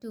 2।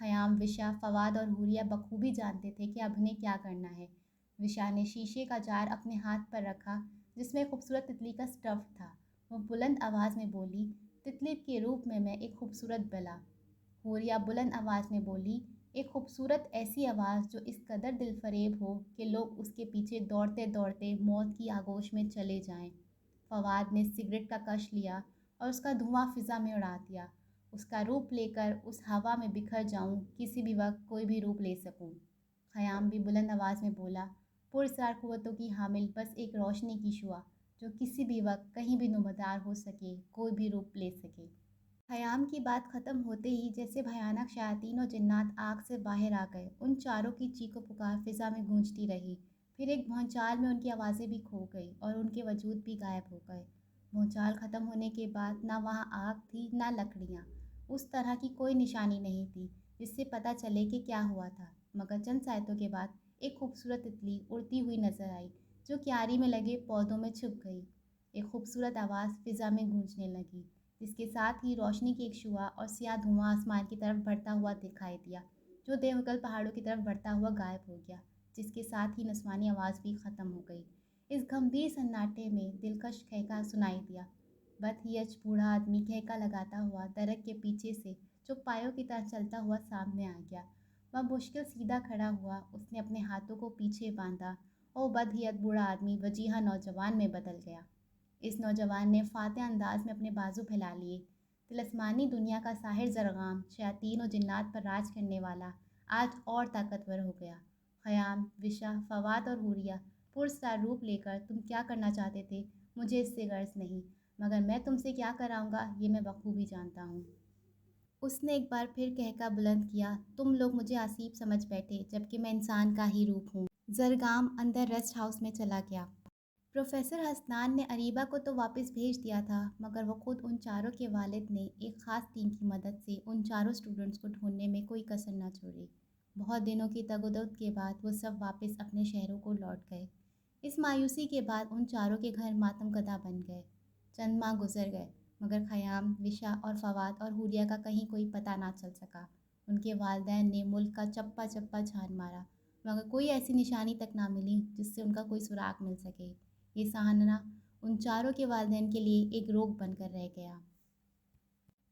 خیام، وشا، فواد اور حوریہ بخوبی جانتے تھے کہ اب انہیں کیا کرنا ہے۔ وشا نے شیشے کا جار اپنے ہاتھ پر رکھا جس میں ایک خوبصورت تتلی کا اسٹف تھا۔ وہ بلند آواز میں بولی، تتلی کے روپ میں ایک خوبصورت بلا۔ حوریہ بلند آواز میں بولی، ایک خوبصورت ایسی آواز جو اس قدر دل فریب ہو کہ لوگ اس کے پیچھے دوڑتے دوڑتے موت کی آغوش میں چلے جائیں۔ فواد نے سگریٹ کا کش لیا اور اس کا دھواں فضا میں اڑا دیا۔ اس کا روپ لے کر اس ہوا میں بکھر جاؤں، کسی بھی وقت کوئی بھی روپ لے سکوں۔ خیام بھی بلند آواز میں بولا، پراسرار قوتوں کی حامل بس ایک روشنی کی شعاع جو کسی بھی وقت کہیں بھی نمودار ہو سکے، کوئی بھی روپ لے سکے۔ خیام کی بات ختم ہوتے ہی جیسے بھیانک شیاطین و جنات آگ سے باہر آ گئے۔ ان چاروں کی چیخ و پکار فضا میں گونجتی رہی۔ پھر ایک بھونچال میں ان کی آوازیں بھی کھو گئی اور ان کے وجود بھی غائب ہو گئے۔ بھونچال ختم ہونے کے بعد نہ وہاں آگ تھی نہ لکڑیاں، اس طرح کی کوئی نشانی نہیں تھی جس سے پتہ چلے کہ کیا ہوا تھا، مگر چند سائتوں کے بعد ایک خوبصورت تتلی اڑتی ہوئی نظر آئی جو کیاری میں لگے پودوں میں چھپ گئی۔ ایک خوبصورت آواز فضا میں گونجنے لگی جس کے ساتھ ہی روشنی کی ایک شعاع اور سیاہ دھواں آسمان کی طرف بڑھتا ہوا دکھائی دیا جو دیوگل پہاڑوں کی طرف بڑھتا ہوا غائب ہو گیا، جس کے ساتھ ہی نسوانی آواز بھی ختم ہو گئی۔ اس گھمبیر سناٹے میں دلکش کہکا سنائی دیا۔ بدہیج بوڑھا آدمی کہکا لگاتا ہوا درخت کے پیچھے سے جو پایوں کی طرح چلتا ہوا سامنے آ گیا۔ وہ مشکل سیدھا کھڑا ہوا، اس نے اپنے ہاتھوں کو پیچھے باندھا اور بدہیت بوڑھا آدمی وجیہہ نوجوان میں بدل گیا۔ اس نوجوان نے فاتح انداز میں اپنے بازو پھیلا لیے۔ طلسمانی دنیا کا ساحر زرغام، شیاطین و جنات پر راج کرنے والا، آج اور طاقتور ہو گیا۔ خیام، وشا، فواد اور حوریہ پراسرار روپ لے کر تم کیا کرنا چاہتے تھے مجھے اس سے غرض نہیں، مگر میں تم سے کیا کراؤں گا یہ میں بخوبی جانتا ہوں۔ اس نے ایک بار پھر کہکا بلند کیا، تم لوگ مجھے آسیب سمجھ بیٹھے جبکہ میں انسان کا ہی روپ ہوں۔ زرغام اندر ریسٹ ہاؤس میں چلا گیا۔ پروفیسر حسنان نے اریبہ کو تو واپس بھیج دیا تھا، مگر وہ خود ان چاروں کے والد نے ایک خاص ٹیم کی مدد سے ان چاروں اسٹوڈنٹس کو ڈھونڈنے میں کوئی کسر نہ چھوڑی۔ بہت دنوں کی تگ و دو کے بعد وہ سب واپس اپنے شہروں کو لوٹ گئے۔ اس مایوسی کے بعد ان چاروں کے گھر ماتم کدہ بن گئے۔ چند ماہ گزر گئے، مگر خیام، وشا اور فواد اور حوریہ کا کہیں کوئی پتہ نہ چل سکا۔ ان کے والدین نے ملک کا چپا چپا چھان مارا، مگر کوئی ایسی نشانی تک نہ ملی جس سے ان کا کوئی سراغ مل سکے۔ یہ سہانہ ان چاروں کے والدین کے لیے ایک روگ بن کر رہ گیا۔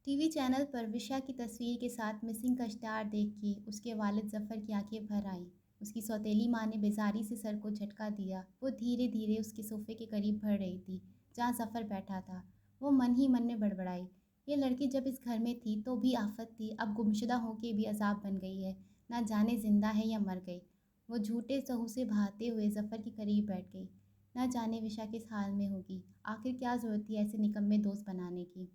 ٹی وی چینل پر وشا کی تصویر کے ساتھ مسنگ کا اشتہار دیکھ کے اس کے والد ظفر کی آنکھیں بھر آئیں۔ اس کی سوتیلی ماں نے بیزاری سے سر کو جھٹکا دیا۔ وہ دھیرے دھیرے اس کے صوفے کے قریب بڑھ رہی تھی جہاں ظفر بیٹھا تھا۔ وہ من ہی من میں بڑبڑائی، یہ لڑکی جب اس گھر میں تھی تو بھی آفت تھی، اب گمشدہ ہو کے بھی عذاب بن گئی ہے، نہ جانے زندہ ہے یا مر گئی۔ وہ جھوٹے سہو سے بہاتے ہوئے ظفر کے قریب بیٹھ گئی۔ نہ جانے وشا کس حال میں ہوگی، آخر کیا ضرورت تھی ایسے نکمے دوست بنانے کی۔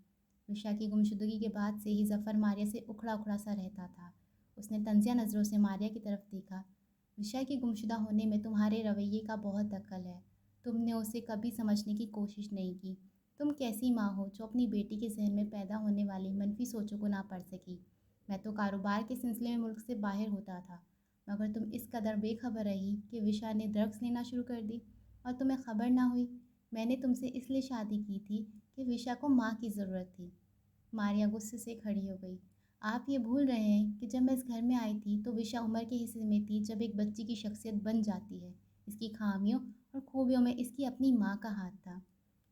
وشا کی گمشدگی کے بعد سے ہی ظفر ماریہ سے اکھڑا اکھڑا سا رہتا تھا۔ اس نے طنزیہ نظروں سے ماریہ کی طرف دیکھا۔ وشا کی گمشدہ ہونے میں تمہارے رویے کا بہت دخل ہے، تم نے اسے کبھی سمجھنے کی کوشش نہیں کی۔ تم کیسی ماں ہو جو اپنی بیٹی کے ذہن میں پیدا ہونے والی منفی سوچوں کو نہ پڑھ سکی۔ میں تو کاروبار کے سلسلے میں ملک سے باہر ہوتا تھا، مگر تم اس قدر بے خبر رہی کہ وشا نے ڈرگس لینا شروع کر دی اور تمہیں خبر نہ ہوئی۔ میں نے تم سے اس لیے شادی کی تھی کہ وشا کو ماں کی ضرورت تھی۔ ماریہ غصے سے کھڑی ہو گئی۔ آپ یہ بھول رہے ہیں کہ جب میں اس گھر میں آئی تھی تو وشا عمر کے حصے میں تھی جب ایک بچی کی شخصیت بن جاتی ہے۔ اس کی خامیوں اور خوبیوں میں اس کی اپنی ماں کا ہاتھ تھا،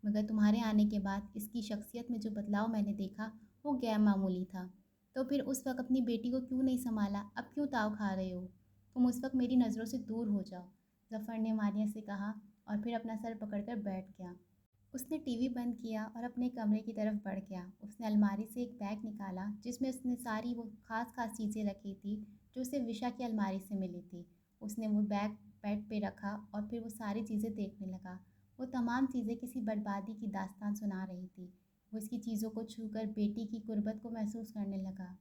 مگر تمہارے آنے کے بعد اس کی شخصیت میں جو بدلاؤ میں نے دیکھا وہ غیر معمولی تھا۔ تو پھر اس وقت اپنی بیٹی کو کیوں نہیں سنبھالا، اب کیوں تاؤ کھا رہے ہو؟ تم اس وقت میری نظروں سے دور ہو جاؤ، ظفر نے ماریہ سے کہا اور پھر اپنا سر پکڑ کر بیٹھ گیا۔ اس نے ٹی وی بند کیا اور اپنے کمرے کی طرف بڑھ گیا۔ اس نے الماری سے ایک بیگ نکالا جس میں اس نے ساری وہ خاص چیزیں رکھی تھی جو اسے وشا کی الماری سے ملی تھی۔ اس نے وہ بیگ بیڈ پہ رکھا اور پھر وہ ساری چیزیں دیکھنے لگا۔ وہ تمام چیزیں کسی بربادی کی داستان سنا رہی تھی۔ وہ اس کی چیزوں کو چھو کر بیٹی کی قربت کو محسوس کرنے لگا۔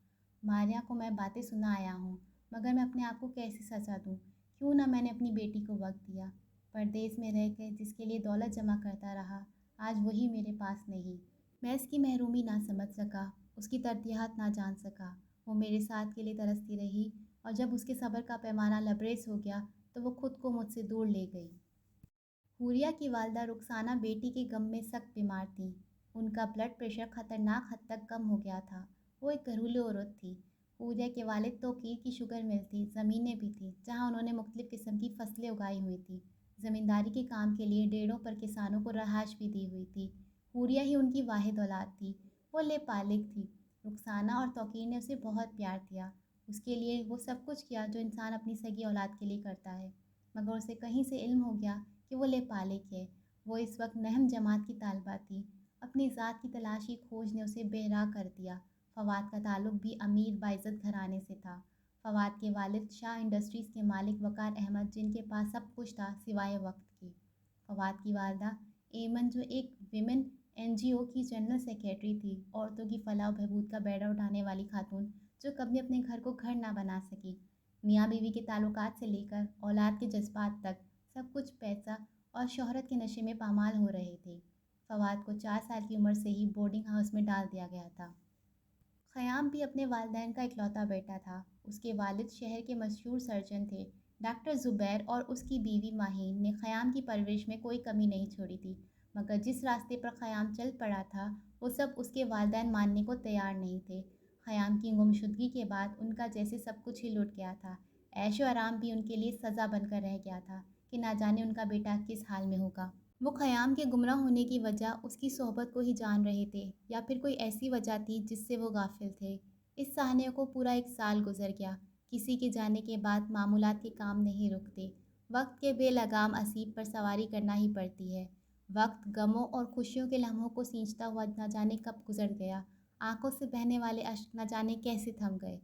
ماریہ کو میں باتیں سنا آیا ہوں، مگر میں اپنے آپ کو کیسے سزا دوں؟ کیوں نہ میں نے اپنی بیٹی کو وقت دیا؟ پردیس میں رہ کے جس کے لیے دولت جمع کرتا رہا، آج وہی میرے پاس نہیں۔ میں اس کی محرومی نہ سمجھ سکا، اس کی ترجیحات نہ جان سکا۔ وہ میرے ساتھ کے لیے ترستی رہی اور جب اس کے صبر کا پیمانہ لبریز ہو گیا تو وہ خود کو مجھ سے دور لے گئی۔ حوریہ کی والدہ رخسانہ بیٹی کے غم میں سخت بیمار تھیں۔ ان کا بلڈ پریشر خطرناک حد تک کم ہو گیا تھا۔ وہ ایک گھریلو عورت تھی۔ حوریہ کے والد توقیر کی شوگر مل تھی، زمینیں بھی تھیں جہاں انہوں نے مختلف قسم کی فصلیں اگائی ہوئی تھیں۔ زمینداری کے کام کے لیے ڈیڑھوں پر کسانوں کو رہائش بھی دی ہوئی تھی۔ حوریہ ہی ان کی واحد اولاد تھی۔ وہ لےپالغ تھی۔ رخسانہ اور توقیر نے اسے بہت پیار دیا، اس کے لیے وہ سب کچھ کیا جو انسان اپنی سگی اولاد کے لیے کرتا ہے، مگر اسے کہیں سے علم ہو گیا کہ وہ لےپالغ ہے۔ وہ اس وقت نہم جماعت کی طالبہ تھی۔ اپنی ذات کی تلاشی کھوج نے اسے بے راہ کر دیا۔ فواد کا تعلق بھی امیر باعزت گھرانے سے تھا۔ فواد کے والد شاہ انڈسٹریز کے مالک وقار احمد، جن کے پاس سب کچھ تھا سوائے وقت کے۔ فواد کی والدہ ایمن، جو ایک ویمن NGO کی جنرل سیکریٹری تھی، عورتوں کی فلاح و بہبود کا بیڑا اٹھانے والی خاتون جو کبھی اپنے گھر کو گھر نہ بنا سکی۔ میاں بیوی کے تعلقات سے لے کر اولاد کے جذبات تک سب کچھ پیسہ اور شہرت کے نشے میں پامال ہو رہے تھے۔ فواد کو 4 سال کی عمر سے ہی بورڈنگ ہاؤس میں ڈال دیا گیا تھا۔ خیام بھی اپنے والدین کا اکلوتا بیٹا تھا۔ اس کے والد شہر کے مشہور سرجن تھے۔ ڈاکٹر زبیر اور اس کی بیوی ماہین نے خیام کی پرورش میں کوئی کمی نہیں چھوڑی تھی، مگر جس راستے پر خیام چل پڑا تھا وہ سب اس کے والدین ماننے کو تیار نہیں تھے۔ خیام کی گمشدگی کے بعد ان کا جیسے سب کچھ ہی لٹ گیا تھا۔ عیش و آرام بھی ان کے لیے سزا بن کر رہ گیا تھا کہ نہ جانے ان کا بیٹا کس حال میں ہوگا۔ وہ خیام کے گمراہ ہونے کی وجہ اس کی صحبت کو ہی جان رہے تھے یا پھر کوئی ایسی وجہ تھی جس سے وہ غافل تھے۔ اس سہنے کو پورا 1 سال گزر گیا۔ کسی کے جانے کے بعد معمولات کے کام نہیں رکتے۔ وقت کے بے لگام اسیب پر سواری کرنا ہی پڑتی ہے۔ وقت غموں اور خوشیوں کے لمحوں کو سینچتا ہوا نہ جانے کب گزر گیا۔ آنکھوں سے بہنے والے اشک نہ جانے کیسے تھم گئے۔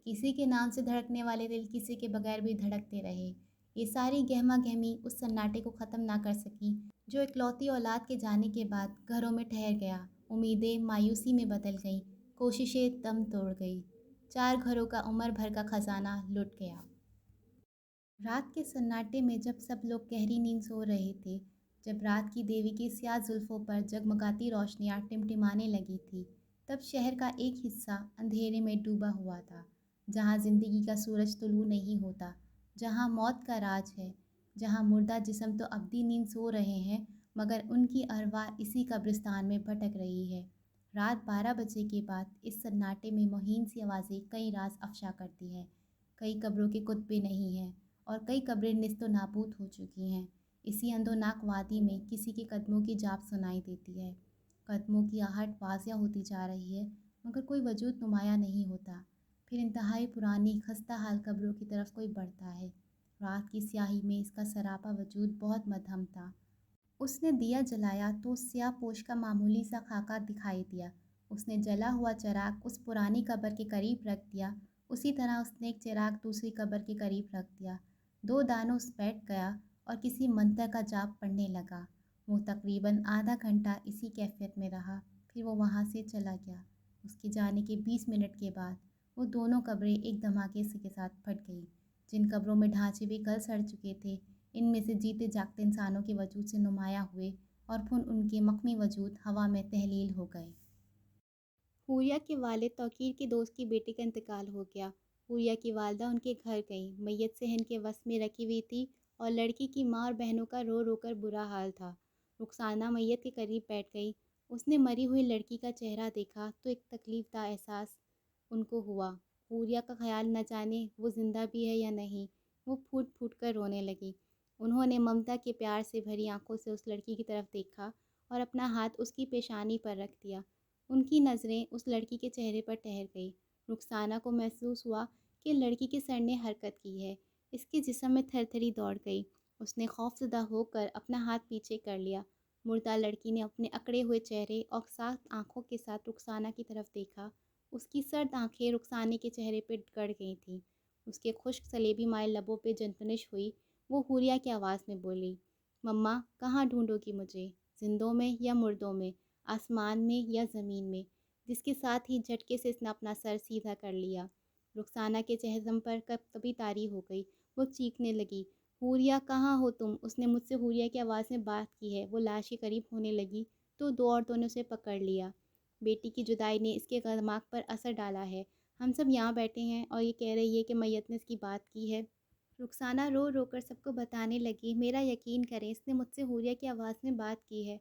کسی کے نام سے دھڑکنے والے دل کسی کے بغیر بھی دھڑکتے رہے۔ یہ ساری گہما گہمی اس سناٹے کو ختم نہ کر سکی جو اکلوتی اولاد کے جانے کے بعد گھروں میں ٹھہر گیا۔ امیدیں مایوسی میں بدل گئیں، کوششیں دم توڑ گئی۔ 4 گھروں کا عمر بھر کا خزانہ لٹ گیا۔ رات کے سناٹے میں جب سب لوگ گہری نیند سو رہے تھے، جب رات کی دیوی کی سیاہ زلفوں پر جگمگاتی روشنیاں ٹمٹمانے لگی تھی، تب شہر کا ایک حصہ اندھیرے میں ڈوبا ہوا تھا، جہاں زندگی کا سورج طلوع نہیں ہوتا، جہاں موت کا راج ہے، جہاں مردہ جسم تو ابدی نیند سو رہے ہیں مگر ان کی ارواح اسی قبرستان میں بھٹک رہی ہے۔ رات 12 بجے کے بعد اس سناٹے میں مہین سی آوازیں کئی راز افشا کرتی ہیں۔ کئی قبروں کے کتبے نہیں ہیں اور کئی قبریں نیست و نابود ہو چکی ہیں۔ اسی اندوناک وادی میں کسی کے قدموں کی جاپ سنائی دیتی ہے۔ قدموں کی آہٹ واضح ہوتی جا رہی ہے مگر کوئی وجود نمایاں نہیں ہوتا۔ پھر انتہائی پرانی خستہ حال قبروں کی طرف کوئی بڑھتا ہے۔ رات کی سیاہی میں اس کا سراپا وجود بہت مدھم تھا۔ اس نے دیا جلایا تو اس سیاہ پوش کا معمولی سا خاکہ دکھائی دیا۔ اس نے جلا ہوا چراغ اس پرانی قبر کے قریب رکھ دیا، اسی طرح اس نے ایک چراغ دوسری قبر کے قریب رکھ دیا۔ 2 دانوس بیٹھ گیا اور کسی منتر کا جاپ پڑھنے لگا۔ وہ تقریباً آدھا گھنٹہ اسی کیفیت میں رہا، پھر وہ وہاں سے چلا گیا۔ اس کے جانے کے 20 منٹ کے بعد وہ دونوں قبریں ایک دھماکے کے ساتھ پھٹ گئیں۔ جن قبروں میں ڈھانچے بھی گل سڑ چکے تھے، ان میں سے جیتے جاگتے انسانوں کے وجود سے نمایاں ہوئے اور پھر ان کے مخفی وجود ہوا میں تحلیل ہو گئے۔ حوریہ کے والد توقیر کے دوست کی بیٹی کا انتقال ہو گیا۔ حوریہ کی والدہ ان کے گھر گئی۔ میت صحن کے وسط میں رکھی ہوئی تھی اور لڑکی کی ماں اور بہنوں کا رو رو کر برا حال تھا۔ رخسانہ میت کے قریب بیٹھ گئی۔ اس نے مری ہوئی لڑکی کا چہرہ دیکھا تو ایک تکلیف دہ احساس ان کو ہوا۔ حوریہ کا خیال نہ جانے وہ زندہ بھی ہے یا نہیں۔ وہ پھوٹ پھوٹ کر رونے لگی۔ انہوں نے ممتا کے پیار سے بھری آنکھوں سے اس لڑکی کی طرف دیکھا اور اپنا ہاتھ اس کی پیشانی پر رکھ دیا۔ ان کی نظریں اس لڑکی کے چہرے پر ٹھہر گئی۔ رخسانہ کو محسوس ہوا کہ لڑکی کے سر نے حرکت کی ہے۔ اس کے جسم میں تھر تھری دوڑ گئی۔ اس نے خوفزدہ ہو کر اپنا ہاتھ پیچھے کر لیا۔ مردہ لڑکی نے اپنے اکڑے ہوئے چہرے اور سخت آنکھوں کے ساتھ رخسانہ کی طرف دیکھا۔ اس کی سرد آنکھیں رخسانے کے چہرے پہ گڑ گئی تھیں۔ اس کے خشک سلیبی مائل لبوں پہ جنپنش ہوئی۔ وہ حوریہ کی آواز میں بولی، مما کہاں ڈھونڈو گی مجھے؟ زندوں میں یا مردوں میں؟ آسمان میں یا زمین میں؟ جس کے ساتھ ہی جھٹکے سے اس نے اپنا سر سیدھا کر لیا۔ رخسانہ کے چہرم پر کبھی طاری ہو گئی۔ وہ چیخنے لگی، حوریہ کہاں ہو تم؟ اس نے مجھ سے حوریہ کی آواز میں بات کی ہے۔ وہ لاش کے قریب ہونے لگی تو 2 عورتوں نے اسے پکڑ لیا۔ بیٹی کی جدائی نے اس کے دماغ پر اثر ڈالا ہے۔ ہم سب یہاں بیٹھے ہیں اور یہ کہہ رہی ہے کہ میت نے اس کی بات کی ہے۔ رخسانہ رو رو کر سب کو بتانے لگی، میرا یقین کریں، اس نے مجھ سے حوریہ کی آواز میں بات کی ہے۔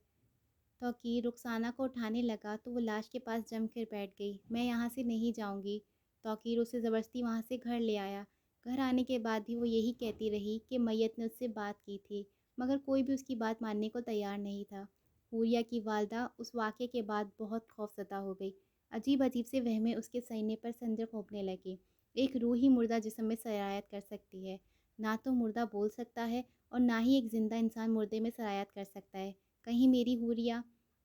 توقیر رخسانہ کو اٹھانے لگا تو وہ لاش کے پاس جم کر بیٹھ گئی۔ میں یہاں سے نہیں جاؤں گی۔ توقیر اسے زبردستی وہاں سے گھر لے آیا۔ گھر آنے کے بعد بھی وہ یہی کہتی رہی کہ میت نے اس سے بات کی تھی، مگر کوئی بھی اس کی بات ماننے کو تیار نہیں تھا۔ حوریہ کی والدہ اس واقعے کے بعد بہت خوفزدہ ہو گئی۔ عجیب عجیب سے وہمیں اس کے سینے پر سنجر پھونکنے لگے۔ ایک روح ہی مردہ جسم میں سرایت کر سکتی ہے، نہ تو مردہ بول سکتا ہے اور نہ ہی ایک زندہ انسان مردے میں سرایت کر سکتا ہے۔ کہیں میری حوریہ،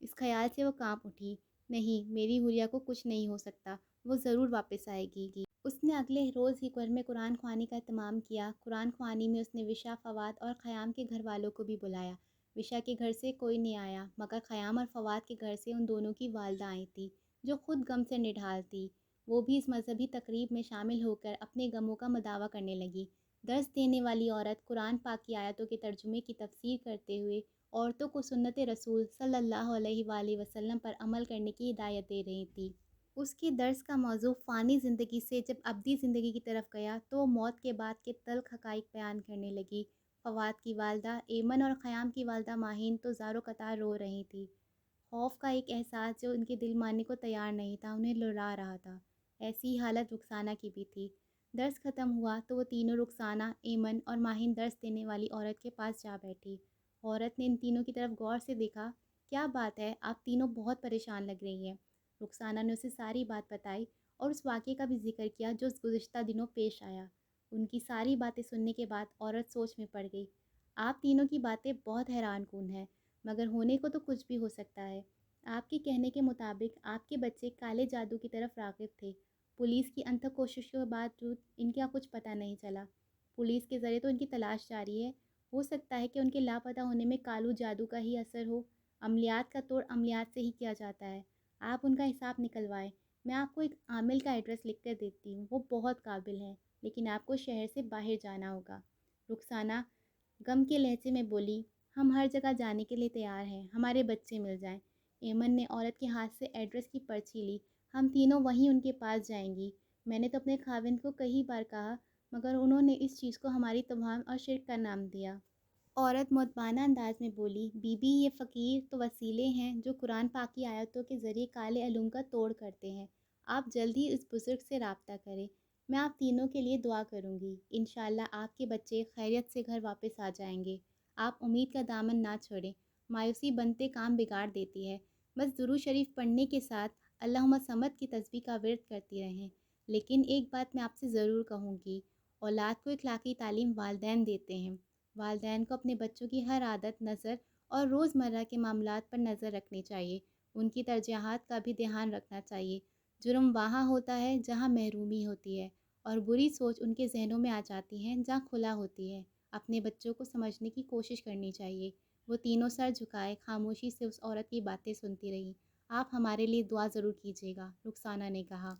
اس خیال سے وہ کانپ اٹھی۔ نہیں، میری حوریہ کو کچھ نہیں ہو سکتا، وہ ضرور واپس آئے گی۔ اس نے اگلے روز ہی گھر میں قرآن خوانی کا اہتمام کیا۔ قرآن خوانی میں اس نے وشا، فواد اور خیام کے گھر والوں کو بھی بلایا۔ وشا کے گھر سے کوئی نہیں آیا، مگر خیام اور فواد کے گھر سے ان دونوں کی والدہ آئی تھی، جو خود غم سے نڈھال تھی۔ وہ بھی اس مذہبی تقریب میں شامل ہو کر اپنے غموں کا مداوع کرنے لگی۔ درس دینے والی عورت قرآن پاک کی آیتوں کے ترجمے کی تفسیر کرتے ہوئے عورتوں کو سنت رسول صلی اللہ علیہ وآلہ وسلم پر عمل کرنے کی ہدایت دے رہی تھی۔ اس کے درس کا موضوع فانی زندگی سے جب ابدی زندگی کی طرف گیا تو وہ موت کے بعد کے تلخ حقائق بیان کرنے لگی۔ فواد کی والدہ ایمن اور خیام کی والدہ ماہین تو زار و قطار رو رہی تھی۔ خوف کا ایک احساس جو ان کے دل ماننے کو تیار نہیں تھا انہیں لڑا رہا تھا۔ ایسی ہی حالت رخسانہ کی بھی تھی۔ درس ختم ہوا تو وہ تینوں رخسانہ، ایمن اور ماہین درس دینے والی عورت کے پاس جا بیٹھی۔ عورت نے ان تینوں کی طرف غور سے دیکھا۔ کیا بات ہے، آپ تینوں بہت پریشان لگ رہی ہیں۔ رخسانہ نے اسے ساری بات بتائی اور اس واقعے کا بھی ذکر کیا جو گزشتہ دنوں پیش آیا۔ ان کی ساری باتیں سننے کے بعد عورت سوچ میں پڑ گئی۔ آپ تینوں کی باتیں بہت حیران کن ہیں، مگر ہونے کو تو کچھ بھی ہو سکتا ہے۔ آپ کے کہنے کے مطابق آپ کے بچے کالے جادو کی طرف راغب تھے۔ پولیس کی انتھک کوششوں کے باوجود ان کا کچھ پتہ نہیں چلا۔ پولیس کے ذریعے تو ان کی تلاش جاری ہے۔ ہو سکتا ہے کہ ان کے لاپتہ ہونے میں کالو جادو کا ہی اثر ہو۔ عملیات کا توڑ عملیات سے ہی کیا جاتا ہے۔ آپ ان کا حساب نکلوائیں۔ میں آپ کو ایک عامل کا ایڈریس لکھ کر دیتی ہوں، وہ بہت قابل ہیں، لیکن آپ کو شہر سے باہر جانا ہوگا۔ رخسانہ غم کے لہجے میں بولی، ہم ہر جگہ جانے کے لیے تیار ہیں، ہمارے بچے مل جائیں۔ ایمن نے عورت کے ہاتھ سے ایڈریس کی پرچی لی۔ ہم تینوں وہیں ان کے پاس جائیں گی۔ میں نے تو اپنے خاوند کو کئی بار کہا، مگر انہوں نے اس چیز کو ہماری توہم اور شرک کا نام دیا۔ عورت مؤدبانہ انداز میں بولی، بی بی یہ فقیر تو وسیلے ہیں جو قرآن پاک کی آیتوں کے ذریعے کالے علوم کا توڑ کرتے ہیں۔ آپ جلد ہی اس بزرگ سے رابطہ کریں۔ میں آپ تینوں کے لیے دعا کروں گی۔ انشاءاللہ آپ کے بچے خیریت سے گھر واپس آ جائیں گے۔ آپ امید کا دامن نہ چھوڑیں، مایوسی بنتے کام بگاڑ دیتی ہے۔ بس درود شریف پڑھنے کے ساتھ اللہم صمد کی تسبیح کا ورد کرتی رہیں۔ لیکن ایک بات میں آپ سے ضرور کہوں گی، اولاد کو اخلاقی تعلیم والدین دیتے ہیں۔ والدین کو اپنے بچوں کی ہر عادت، نظر اور روزمرہ کے معاملات پر نظر رکھنی چاہیے۔ ان کی ترجیحات کا بھی دھیان رکھنا چاہیے۔ جرم وہاں ہوتا ہے جہاں محرومی ہوتی ہے، اور بری سوچ ان کے ذہنوں میں آ جاتی ہے جہاں کھلا ہوتی ہے۔ اپنے بچوں کو سمجھنے کی کوشش کرنی چاہیے۔ وہ تینوں سر جھکائے خاموشی سے اس عورت کی باتیں سنتی رہیں۔ آپ ہمارے لیے دعا ضرور کیجیے گا، رخسانہ نے کہا۔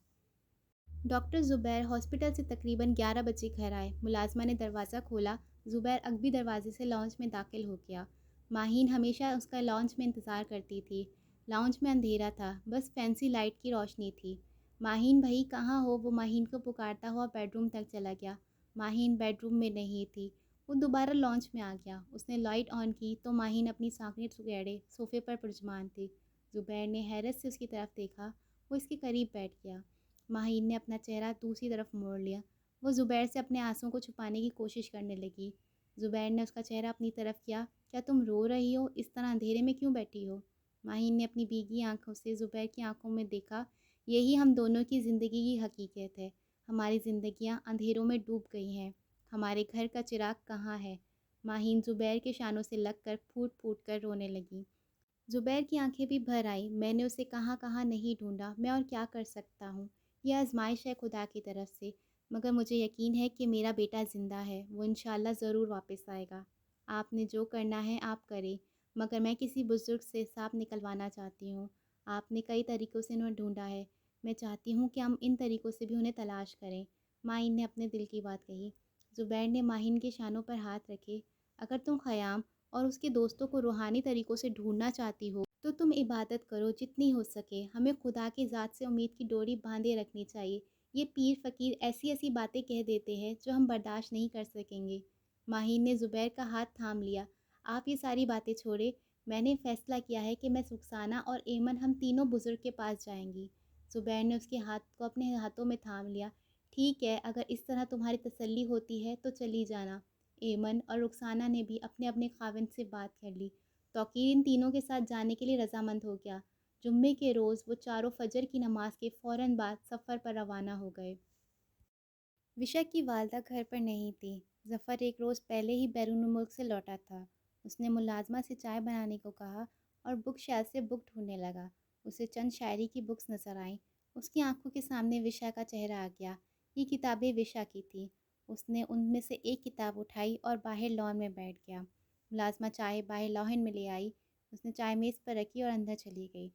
ڈاکٹر زبیر ہاسپٹل سے تقریباً 11 بجے گھر آئے۔ ملازمہ نے دروازہ کھولا۔ زبیر اگبی دروازے سے لاؤنج میں داخل ہو گیا۔ ماہین ہمیشہ اس کا لاؤنج میں انتظار کرتی تھی۔ لاؤنج میں اندھیرا تھا، بس فینسی لائٹ کی روشنی تھی۔ ماہین بھائی کہاں ہو؟ وہ ماہین کو پکارتا ہوا بیڈ روم تک چلا گیا۔ ماہین بیڈ روم میں نہیں تھی۔ وہ دوبارہ لاؤنج میں آ گیا۔ اس نے لائٹ آن کی تو ماہین اپنی سانکھیں سگیڑے صوفے پر پرجمان تھی۔ زبیر نے حیرت سے اس کی طرف دیکھا۔ وہ اس کے قریب بیٹھ گیا۔ ماہین نے اپنا چہرہ دوسری طرف موڑ لیا۔ وہ زبیر سے اپنے آنسوں کو چھپانے کی کوشش کرنے لگی۔ زبیر نے اس کا چہرہ اپنی طرف کیا۔ کیا تم رو رہی ہو؟ اس طرح اندھیرے میں کیوں بیٹھی ہو؟ ماہین نے اپنی بھیگی آنکھوں سے زبیر کی آنکھوں میں دیکھا۔ یہی ہم دونوں کی زندگی کی حقیقت ہے۔ ہماری زندگیاں اندھیروں میں ڈوب گئی ہیں۔ ہمارے گھر کا چراغ کہاں ہے؟ ماہین زبیر کے شانوں سے لگ کر پھوٹ پھوٹ کر رونے لگی۔ زبیر کی آنکھیں بھی بھر آئیں۔ میں نے اسے کہاں کہاں نہیں ڈھونڈا، میں اور کیا کر سکتا ہوں؟ یہ آزمائش ہے خدا کی طرف سے، مگر مجھے یقین ہے کہ میرا بیٹا زندہ ہے، وہ انشاءاللہ ضرور واپس آئے گا۔ آپ نے جو کرنا ہے آپ کریں، مگر میں کسی بزرگ سے حساب نکلوانا چاہتی ہوں۔ آپ نے کئی طریقوں سے انہیں ڈھونڈا ہے، میں چاہتی ہوں کہ ہم ان طریقوں سے بھی انہیں تلاش کریں۔ ماہین نے اپنے دل کی بات کہی۔ زبیر نے ماہین کے شانوں پر ہاتھ رکھے۔ اگر تم خیام اور اس کے دوستوں کو روحانی طریقوں سے ڈھونڈنا چاہتی ہو تو تم عبادت کرو جتنی ہو سکے۔ ہمیں خدا کی ذات سے امید کی ڈوری باندھے رکھنی چاہیے۔ یہ پیر فقیر ایسی ایسی باتیں کہہ دیتے ہیں جو ہم برداشت نہیں کر سکیں گے۔ ماہین نے زبیر کا ہاتھ تھام لیا۔ آپ یہ ساری باتیں چھوڑیں۔ میں نے فیصلہ کیا ہے کہ میں رخسانہ اور ایمن ہم تینوں بزرگ کے پاس جائیں گی۔ زبیر نے اس کے ہاتھ کو اپنے ہاتھوں میں تھام لیا۔ ٹھیک ہے، اگر اس طرح تمہاری تسلی ہوتی ہے تو چلی جانا۔ ایمن اور رخسانہ نے بھی اپنے اپنے خاوند سے بات کر لی۔ توقیر ان تینوں کے ساتھ جانے کے لیے رضامند ہو گیا۔ جمعے کے روز وہ چاروں فجر کی نماز کے فوراً بعد سفر پر روانہ ہو گئے۔ وشا کی والدہ گھر پر نہیں تھی۔ ظفر ایک روز پہلے ہی بیرون ملک سے لوٹا تھا۔ اس نے ملازمہ سے چائے بنانے کو کہا اور بک شیلف سے بک ڈھونڈنے لگا۔ اسے چند شاعری کی بکس نظر آئیں۔ اس کی آنکھوں کے سامنے وشا کا چہرہ آ گیا۔ یہ کتابیں وشا کی تھیں۔ اس نے ان میں سے ایک کتاب اٹھائی اور باہر لان میں بیٹھ گیا۔ ملازمہ چائے باہر لان میں لے آئی۔ اس نے چائے میز پر رکھی اور اندر چلی گئی۔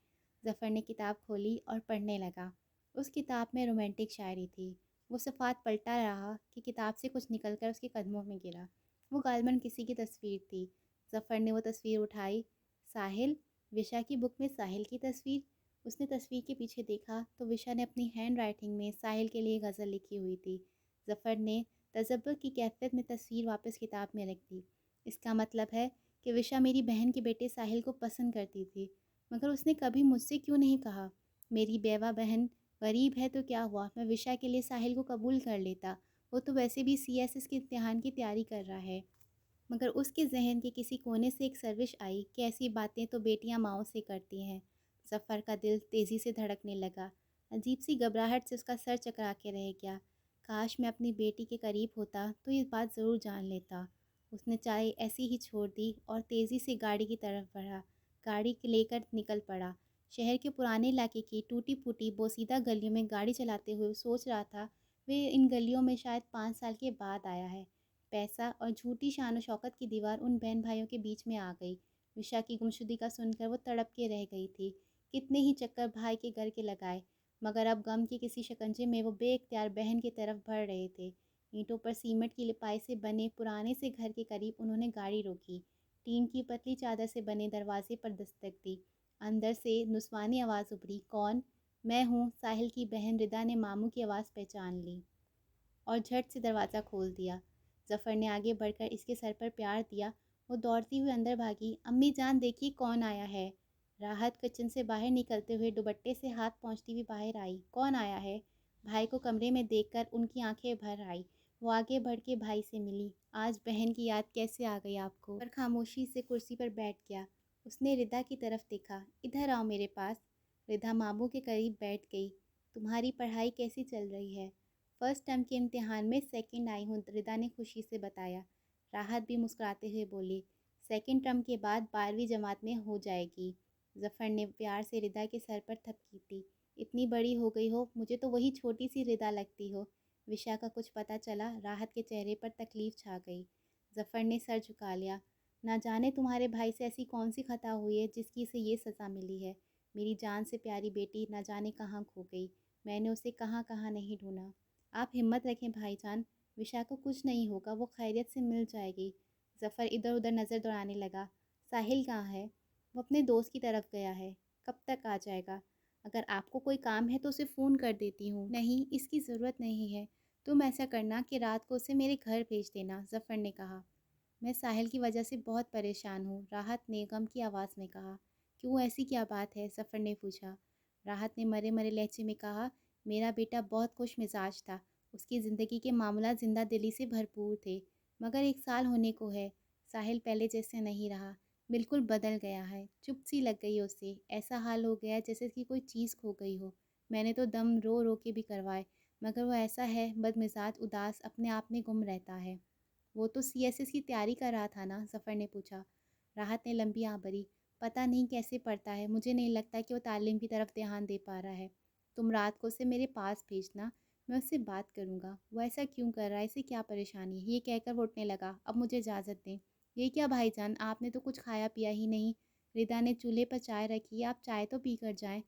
ظفر نے کتاب کھولی اور پڑھنے لگا۔ اس کتاب میں رومانٹک شاعری تھی۔ وہ صفحات پلٹا رہا کہ کتاب سے کچھ نکل کر اس کے قدموں میں گرا۔ وہ غالباً کسی کی تصویر تھی۔ ظفر نے وہ تصویر اٹھائی۔ ساحل، وشا کی بک میں ساحل کی تصویر؟ اس نے تصویر کے پیچھے دیکھا تو وشا نے اپنی ہینڈ رائٹنگ میں ساحل کے لیے غزل لکھی ہوئی تھی۔ ظفر نے تذبذب کی کیفیت میں تصویر واپس کتاب میں رکھ دی۔ اس کا مطلب ہے کہ وشا میری بہن کے بیٹے ساحل کو پسند کرتی تھی، مگر اس نے کبھی مجھ سے کیوں نہیں کہا؟ میری بیوہ بہن غریب ہے تو کیا ہوا، میں وشا کے لیے ساحل کو قبول کر لیتا۔ وہ تو ویسے بھی CSS کے امتحان کی تیاری کر رہا ہے۔ مگر اس کے ذہن کے کسی کونے سے ایک سرزش آئی کہ ایسی باتیں تو بیٹیاں ماؤں سے کرتی ہیں۔ ظفر کا دل تیزی سے دھڑکنے لگا۔ عجیب سی گھبراہٹ سے اس کا سر چکرا کے رہ گیا۔ کاش میں اپنی بیٹی کے قریب ہوتا تو یہ بات ضرور جان لیتا۔ اس نے چائے ایسی ہی چھوڑ دی اور تیزی سے گاڑی کی طرف بڑھا۔ گاڑی لے کر نکل پڑا۔ شہر کے پرانے علاقے کی ٹوٹی پھوٹی بوسیدہ گلیوں میں گاڑی چلاتے ہوئے سوچ رہا تھا وہ ان گلیوں میں شاید 5 سال کے بعد آیا ہے۔ پیسہ اور جھوٹی شان و شوکت کی دیوار ان بہن بھائیوں کے بیچ میں آ گئی۔ وشا کی گمشدگی کا سن کر وہ تڑپ کے رہ گئی تھی۔ کتنے ہی چکر بھائی کے گھر کے لگائے، مگر اب غم کے کسی شکنجے میں وہ بے اختیار بہن کی طرف بڑھ رہے تھے۔ اینٹوں پر سیمنٹ کی لپائی سے بنے پرانے سے گھر کے قریب انہوں نے گاڑی روکی۔ ٹین کی پتلی چادر سے بنے دروازے پر دستک دی۔ اندر سے نسوانی آواز ابھری، کون؟ میں ہوں، ساحل کی بہن ردا نے ماموں کی آواز پہچان لی اور جھٹ سے دروازہ کھول دیا۔ ظفر نے آگے بڑھ کر اس کے سر پر پیار دیا۔ وہ دوڑتی ہوئی اندر بھاگی۔ امی جان دیکھیے کون آیا ہے۔ راحت کچن سے باہر نکلتے ہوئے دوپٹے سے ہاتھ پہنچتی ہوئی باہر آئی۔ کون آیا ہے؟ بھائی کو کمرے میں دیکھ کر ان کی آنکھیں بھر آئی۔ وہ آگے بڑھ کے بھائی سے ملی۔ آج بہن کی یاد کیسے آ گئی آپ کو؟ پر خاموشی سے کرسی پر بیٹھ گیا۔ اس نے ردا کی طرف دیکھا۔ ادھر آؤ میرے پاس۔ ردا ماموں کے قریب بیٹھ گئی۔ تمہاری پڑھائی کیسی چل رہی ہے؟ فرسٹ ٹرم کے امتحان میں سیکنڈ آئی ہوں، ردا نے خوشی سے بتایا۔ راحت بھی مسکراتے ہوئے بولی، سیکنڈ ٹرم کے بعد 12ویں جماعت میں ہو جائے گی۔ ظفر نے پیار سے ردا کے سر پر تھپکی دی۔ اتنی بڑی ہو گئی ہو، مجھے تو وہی چھوٹی سی ردا لگتی ہو۔ وشا کا کچھ پتہ چلا؟ راحت کے چہرے پر تکلیف چھا گئی۔ ظفر نے سر جھکا لیا۔ نہ جانے تمہارے بھائی سے ایسی کون سی خطا ہوئی ہے جس کی اسے یہ سزا ملی ہے۔ میری جان سے پیاری بیٹی نہ جانے کہاں کھو گئی، میں نے اسے کہاں کہاں نہیں ڈھونڈا۔ آپ ہمت رکھیں بھائی جان، وشا کو کچھ نہیں ہوگا، وہ خیریت سے مل جائے گی۔ ظفر ادھر ادھر نظر دوڑانے لگا۔ ساحل کہاں ہے؟ وہ اپنے دوست کی طرف گیا ہے۔ کب تک آ جائے گا؟ اگر آپ کو کوئی کام ہے تو اسے فون کر دیتی ہوں۔ نہیں، اس کی ضرورت نہیں ہے۔ تم ایسا کرنا کہ رات کو اسے میرے گھر بھیج دینا، ظفر نے کہا۔ میں ساحل کی وجہ سے بہت پریشان ہوں، راحت نے غم کی آواز میں کہا۔ کیوں، ایسی کیا بات ہے؟ ظفر نے پوچھا۔ راحت نے مرے مرے لہجے میں کہا، میرا بیٹا بہت خوش مزاج تھا، اس کی زندگی کے معاملات زندہ دلی سے بھرپور تھے، مگر 1 سال ہونے کو ہے، ساحل پہلے جیسے نہیں رہا، بالکل بدل گیا ہے۔ چپ سی لگ گئی اسے، ایسا حال ہو گیا جیسے کہ کوئی چیز کھو گئی ہو۔ میں نے تو دم رو رو کے بھی کروائے، مگر وہ ایسا ہے، بد مزاج، اداس، اپنے آپ میں گم رہتا ہے۔ وہ تو CSS کی تیاری کر رہا تھا نا؟ ظفر نے پوچھا۔ راحت نے لمبی آہ بھری۔ پتہ نہیں کیسے پڑھتا ہے، مجھے نہیں لگتا کہ وہ تعلیم کی طرف دھیان دے پا رہا ہے۔ تم رات کو اسے میرے پاس بھیجنا، میں اس سے بات کروں گا، وہ ایسا کیوں کر رہا ہے، اسے کیا پریشانی ہے۔ یہ کہہ کر وہ اٹھنے لگا۔ اب مجھے اجازت دیں۔ یہ کیا بھائی جان، آپ نے تو کچھ کھایا پیا ہی نہیں۔ ردا نے چولہے پر چائے رکھی ہے، آپ چائے تو پی کر جائیں۔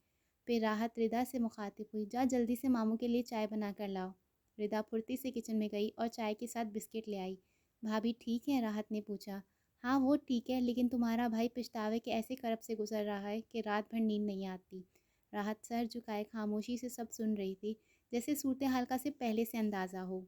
پھر راحت ردا سے مخاطب ہوئی، جا جلدی سے ماموں کے لیے چائے بنا کر لاؤ۔ ردا پھرتی سے کچن میں گئی اور چائے کے ساتھ بسکٹ لے آئی۔ بھابھی ٹھیک ہیں؟ راحت نے پوچھا۔ ہاں وہ ٹھیک ہے، لیکن تمہارا بھائی پچھتاوے کے ایسے کرب سے گزر رہا ہے کہ رات بھر نیند نہیں آتی۔ راحت سر جھکائے خاموشی سے سب سن رہی تھی، جیسے صورتحال کا اسے پہلے سے اندازہ ہو۔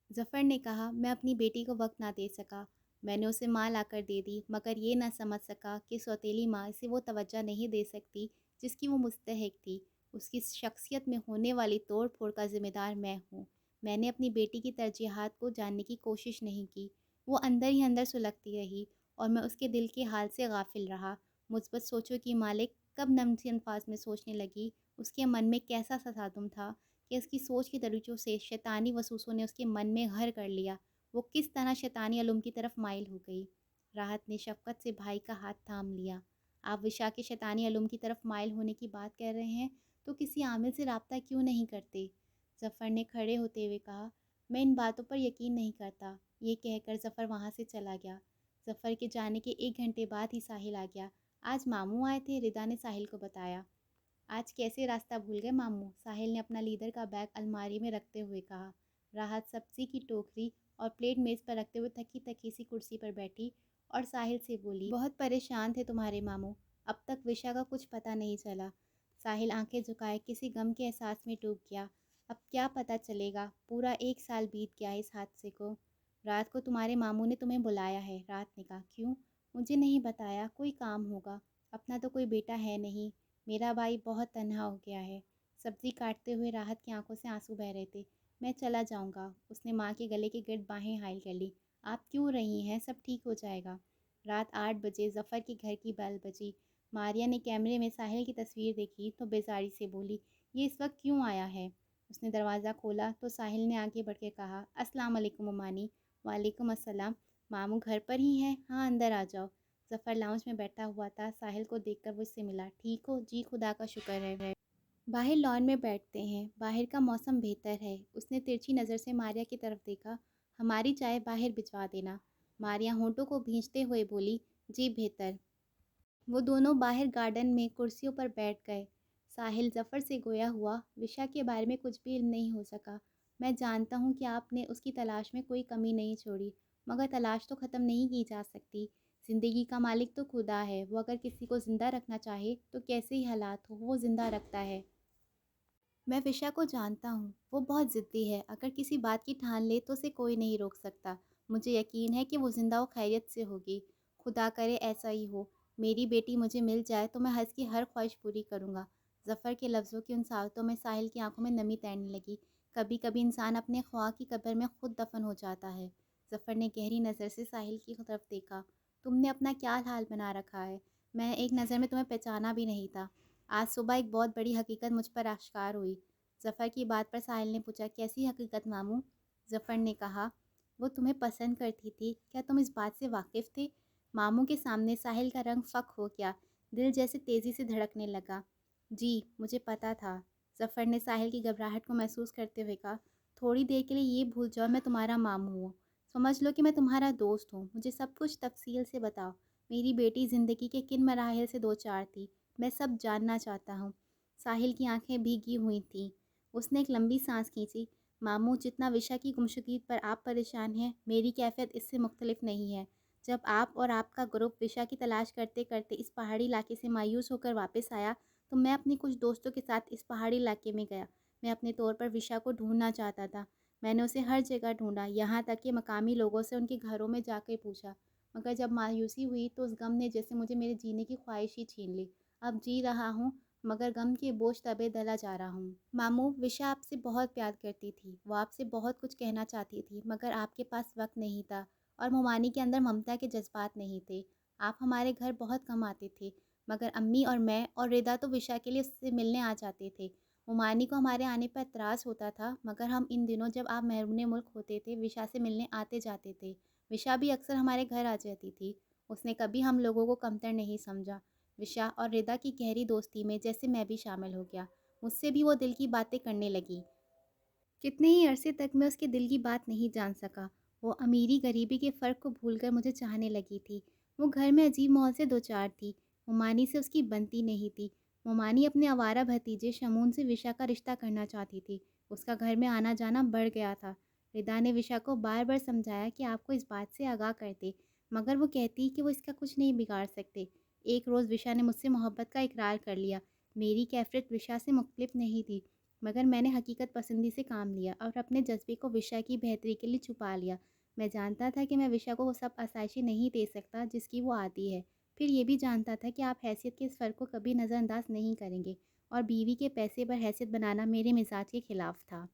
ظفر نے کہا، میں اپنی بیٹی کو وقت نہ دے سکا، میں نے اسے ماں لا کر دے دی، مگر یہ نہ سمجھ سکا کہ سوتیلی ماں اسے وہ توجہ نہیں دے سکتی جس کی وہ مستحق تھی۔ اس کی شخصیت میں ہونے والی توڑ پھوڑ کا ذمہ دار میں ہوں۔ میں نے اپنی بیٹی کی ترجیحات کو جاننے کی کوشش نہیں کی۔ وہ اندر ہی اندر سلگتی رہی اور میں اس کے دل کے حال سے غافل رہا۔ مثبت سوچوں کی مالک کب نمسی الفاظ میں سوچنے لگی، اس کے من میں کیسا تصادم تھا کہ اس کی سوچ کے دریچوں سے شیطانی وسوسوں نے اس کے من میں گھر کر لیا۔ وہ کس طرح شیطانی علوم کی طرف مائل ہو گئی۔ راحت نے شفقت سے بھائی کا ہاتھ تھام لیا۔ آپ وشا کے شیطانی علوم کی طرف مائل ہونے کی بات کر رہے ہیں تو کسی عامل سے رابطہ کیوں نہیں کرتے؟ ظفر نے کھڑے ہوتے ہوئے کہا۔ میں ان باتوں پر یقین نہیں کرتا۔ یہ کہہ کر ظفر وہاں سے چلا گیا۔ ظفر کے جانے کے 1 گھنٹے بعد ہی ساحل آ گیا۔ آج ماموں آئے تھے، ردا نے ساحل کو بتایا۔ آج کیسے راستہ بھول گئے ماموں؟ ساحل نے اپنا لیدر کا بیگ الماری میں رکھتے ہوئے کہا۔ راحت سبزی کی ٹوکری اور پلیٹ میز پر رکھتے ہوئے تھکی تھکی سی کرسی پر بیٹھی اور ساحل سے بولی، بہت پریشان تھے تمہارے ماموں، اب تک وشا کا کچھ پتہ نہیں چلا۔ ساحل آنکھیں جھکائے کسی غم کے احساس میں ڈوب گیا۔ اب کیا پتہ چلے گا؟ پورا 1 سال بیت گیا اس حادثے کو۔ رات کو تمہارے ماموں نے تمہیں بلایا ہے، رات نے کہا۔ کیوں؟ مجھے نہیں بتایا، کوئی کام ہوگا، اپنا تو کوئی بیٹا ہے نہیں، میرا بھائی بہت تنہا ہو گیا ہے۔ سبزی کاٹتے ہوئے راحت کی آنکھوں سے آنسو بہہ رہے تھے۔ میں چلا جاؤں گا، اس نے ماں کے گلے کے گرد باہیں حائل کر لی۔ آپ کیوں رہی ہیں؟ سب ٹھیک ہو جائے گا۔ رات 8 بجے ظفر کے گھر کی بیل بجی۔ ماریا نے کیمرے میں ساحل کی تصویر دیکھی تو بیزاری سے بولی، یہ اس وقت کیوں آیا ہے؟ اس نے دروازہ کھولا تو ساحل نے آگے بڑھ کے کہا، السلام علیکم ممانی۔ وعلیکم السلام۔ ماموں گھر پر ہی ہیں؟ ہاں اندر آ جاؤ۔ ظفر لاؤنج میں بیٹھا ہوا تھا۔ ساحل کو دیکھ کر وہ اس سے ملا۔ ٹھیک ہو؟ جی خدا کا شکر ہے۔ باہر لان میں بیٹھتے ہیں، باہر کا موسم بہتر ہے۔ اس نے ترچھی نظر سے ماریا کی طرف دیکھا۔ ہماری چائے باہر بھجوا دینا۔ ماریا ہونٹوں کو بھینچتے ہوئے بولی، جی بہتر۔ وہ دونوں باہر گارڈن میں کرسیوں پر بیٹھ گئے۔ ساحل ظفر سے گویا ہوا، وشا کے بارے میں کچھ بھی علم نہیں ہو سکا۔ میں جانتا ہوں کہ آپ نے اس کی تلاش میں کوئی کمی نہیں چھوڑی، مگر تلاش تو ختم نہیں کی جا سکتی۔ زندگی کا مالک تو خدا ہے، وہ اگر کسی کو زندہ رکھنا چاہے تو کیسے ہی حالات ہو وہ زندہ رکھتا ہے۔ میں وشا کو جانتا ہوں، وہ بہت ضدی ہے، اگر کسی بات کی ٹھان لے تو اسے کوئی نہیں روک سکتا۔ مجھے یقین ہے کہ وہ زندہ و خیریت سے ہوگی، خدا کرے ایسا ہی ہو۔ میری بیٹی مجھے مل جائے تو میں حج کی ہر خواہش پوری کروں گا۔ ظفر کے لفظوں کی ان ساعتوں میں ساحل کی آنکھوں میں نمی تیرنے لگی۔ کبھی کبھی انسان اپنے خواہ کی قبر میں خود دفن ہو جاتا ہے۔ ظفر نے گہری نظر سے ساحل کی طرف دیکھا۔ تم نے اپنا کیا حال بنا رکھا ہے؟ میں ایک نظر میں تمہیں پہچانا بھی نہیں تھا۔ آج صبح ایک بہت بڑی حقیقت مجھ پر آشکار ہوئی۔ ظفر کی بات پر ساحل نے پوچھا، کیسی حقیقت ماموں؟ ظفر نے کہا، وہ تمہیں پسند کرتی تھی، کیا تم اس بات سے واقف تھے؟ ماموں کے سامنے ساحل کا رنگ فک ہو گیا، دل جیسے تیزی سے دھڑکنے لگا۔ جی مجھے پتہ تھا۔ ظفر نے ساحل کی گھبراہٹ کو محسوس کرتے ہوئے کہا، تھوڑی دیر کے لیے یہ بھول جاؤ میں تمہارا ماموں ہوں، سمجھ لو کہ میں تمہارا دوست ہوں۔ مجھے سب کچھ تفصیل سے بتاؤ، میری بیٹی زندگی کے کن مراحل سے دو چار تھی، میں سب جاننا چاہتا ہوں۔ ساحل کی آنکھیں بھیگی ہوئی تھیں۔ اس نے ایک لمبی سانس کھینچی۔ ماموں جتنا وشا کی گمشدگی پر آپ پریشان ہیں، میری کیفیت اس سے مختلف نہیں ہے۔ جب آپ اور آپ کا گروپ وشا کی تلاش کرتے کرتے اس پہاڑی علاقے سے مایوس ہو کر واپس آیا تو میں اپنے کچھ دوستوں کے ساتھ اس پہاڑی علاقے میں گیا۔ میں اپنے طور پر وشا کو ڈھونڈنا چاہتا تھا۔ میں نے اسے ہر جگہ ڈھونڈا، یہاں تک کہ مقامی لوگوں سے ان کے گھروں میں جا کے پوچھا، مگر جب مایوسی ہوئی تو اس غم نے جیسے مجھے میرے جینے کی خواہش ہی چھین لی۔ اب جی رہا ہوں مگر غم کے بوجھ تبے دلا جا رہا ہوں۔ ماموں وشا آپ سے بہت پیار کرتی تھی، وہ آپ سے بہت کچھ کہنا چاہتی تھی مگر آپ کے پاس وقت نہیں تھا، اور ممانی کے اندر ممتا کے جذبات نہیں تھے۔ آپ ہمارے گھر بہت کم آتے تھے، مگر امی اور میں اور ردا تو وشا کے لیے اس سے ملنے آ جاتے تھے۔ ممانی کو ہمارے آنے پر اعتراض ہوتا تھا، مگر ہم ان دنوں جب آپ محرون ملک ہوتے تھے وشا سے ملنے آتے جاتے تھے۔ وشا بھی اکثر ہمارے گھر آ جاتی تھی، اس نے کبھی ہم لوگوں کو کمتر نہیں سمجھا۔ وشا اور ردا کی گہری دوستی میں جیسے میں بھی شامل ہو گیا، مجھ سے بھی وہ دل کی باتیں کرنے لگی۔ کتنے ہی عرصے تک میں اس کے دل کی بات نہیں جان سکا۔ وہ امیری غریبی کے فرق کو بھول کر مجھے چاہنے لگی تھی۔ وہ گھر میں عجیب ماحول سے دوچار تھی، ممانی سے اس کی بنتی نہیں تھی۔ ممانی اپنے آوارہ بھتیجے شمون سے وشا کا رشتہ کرنا چاہتی تھی، اس کا گھر میں آنا جانا بڑھ گیا تھا۔ ردا نے وشا کو بار بار سمجھایا کہ آپ کو اس بات سے آگاہ کر دے، مگر وہ کہتی کہ وہ اس کا کچھ نہیں بگاڑ سکتے۔ ایک روز وشا نے مجھ سے محبت کا اقرار کر لیا۔ میری کیفیت وشا سے مختلف نہیں تھی، مگر میں نے حقیقت پسندی سے کام لیا اور اپنے جذبے کو وشا کی بہتری کے لیے چھپا لیا۔ میں جانتا تھا کہ میں وشا کو وہ سب آسائشیں نہیں دے سکتا جس کی وہ عادی ہے، پھر یہ بھی جانتا تھا کہ آپ حیثیت کے اس فرق کو کبھی نظر انداز نہیں کریں گے۔ اور بیوی کے پیسے پر حیثیت بنانا میرے مزاج کے خلاف تھا۔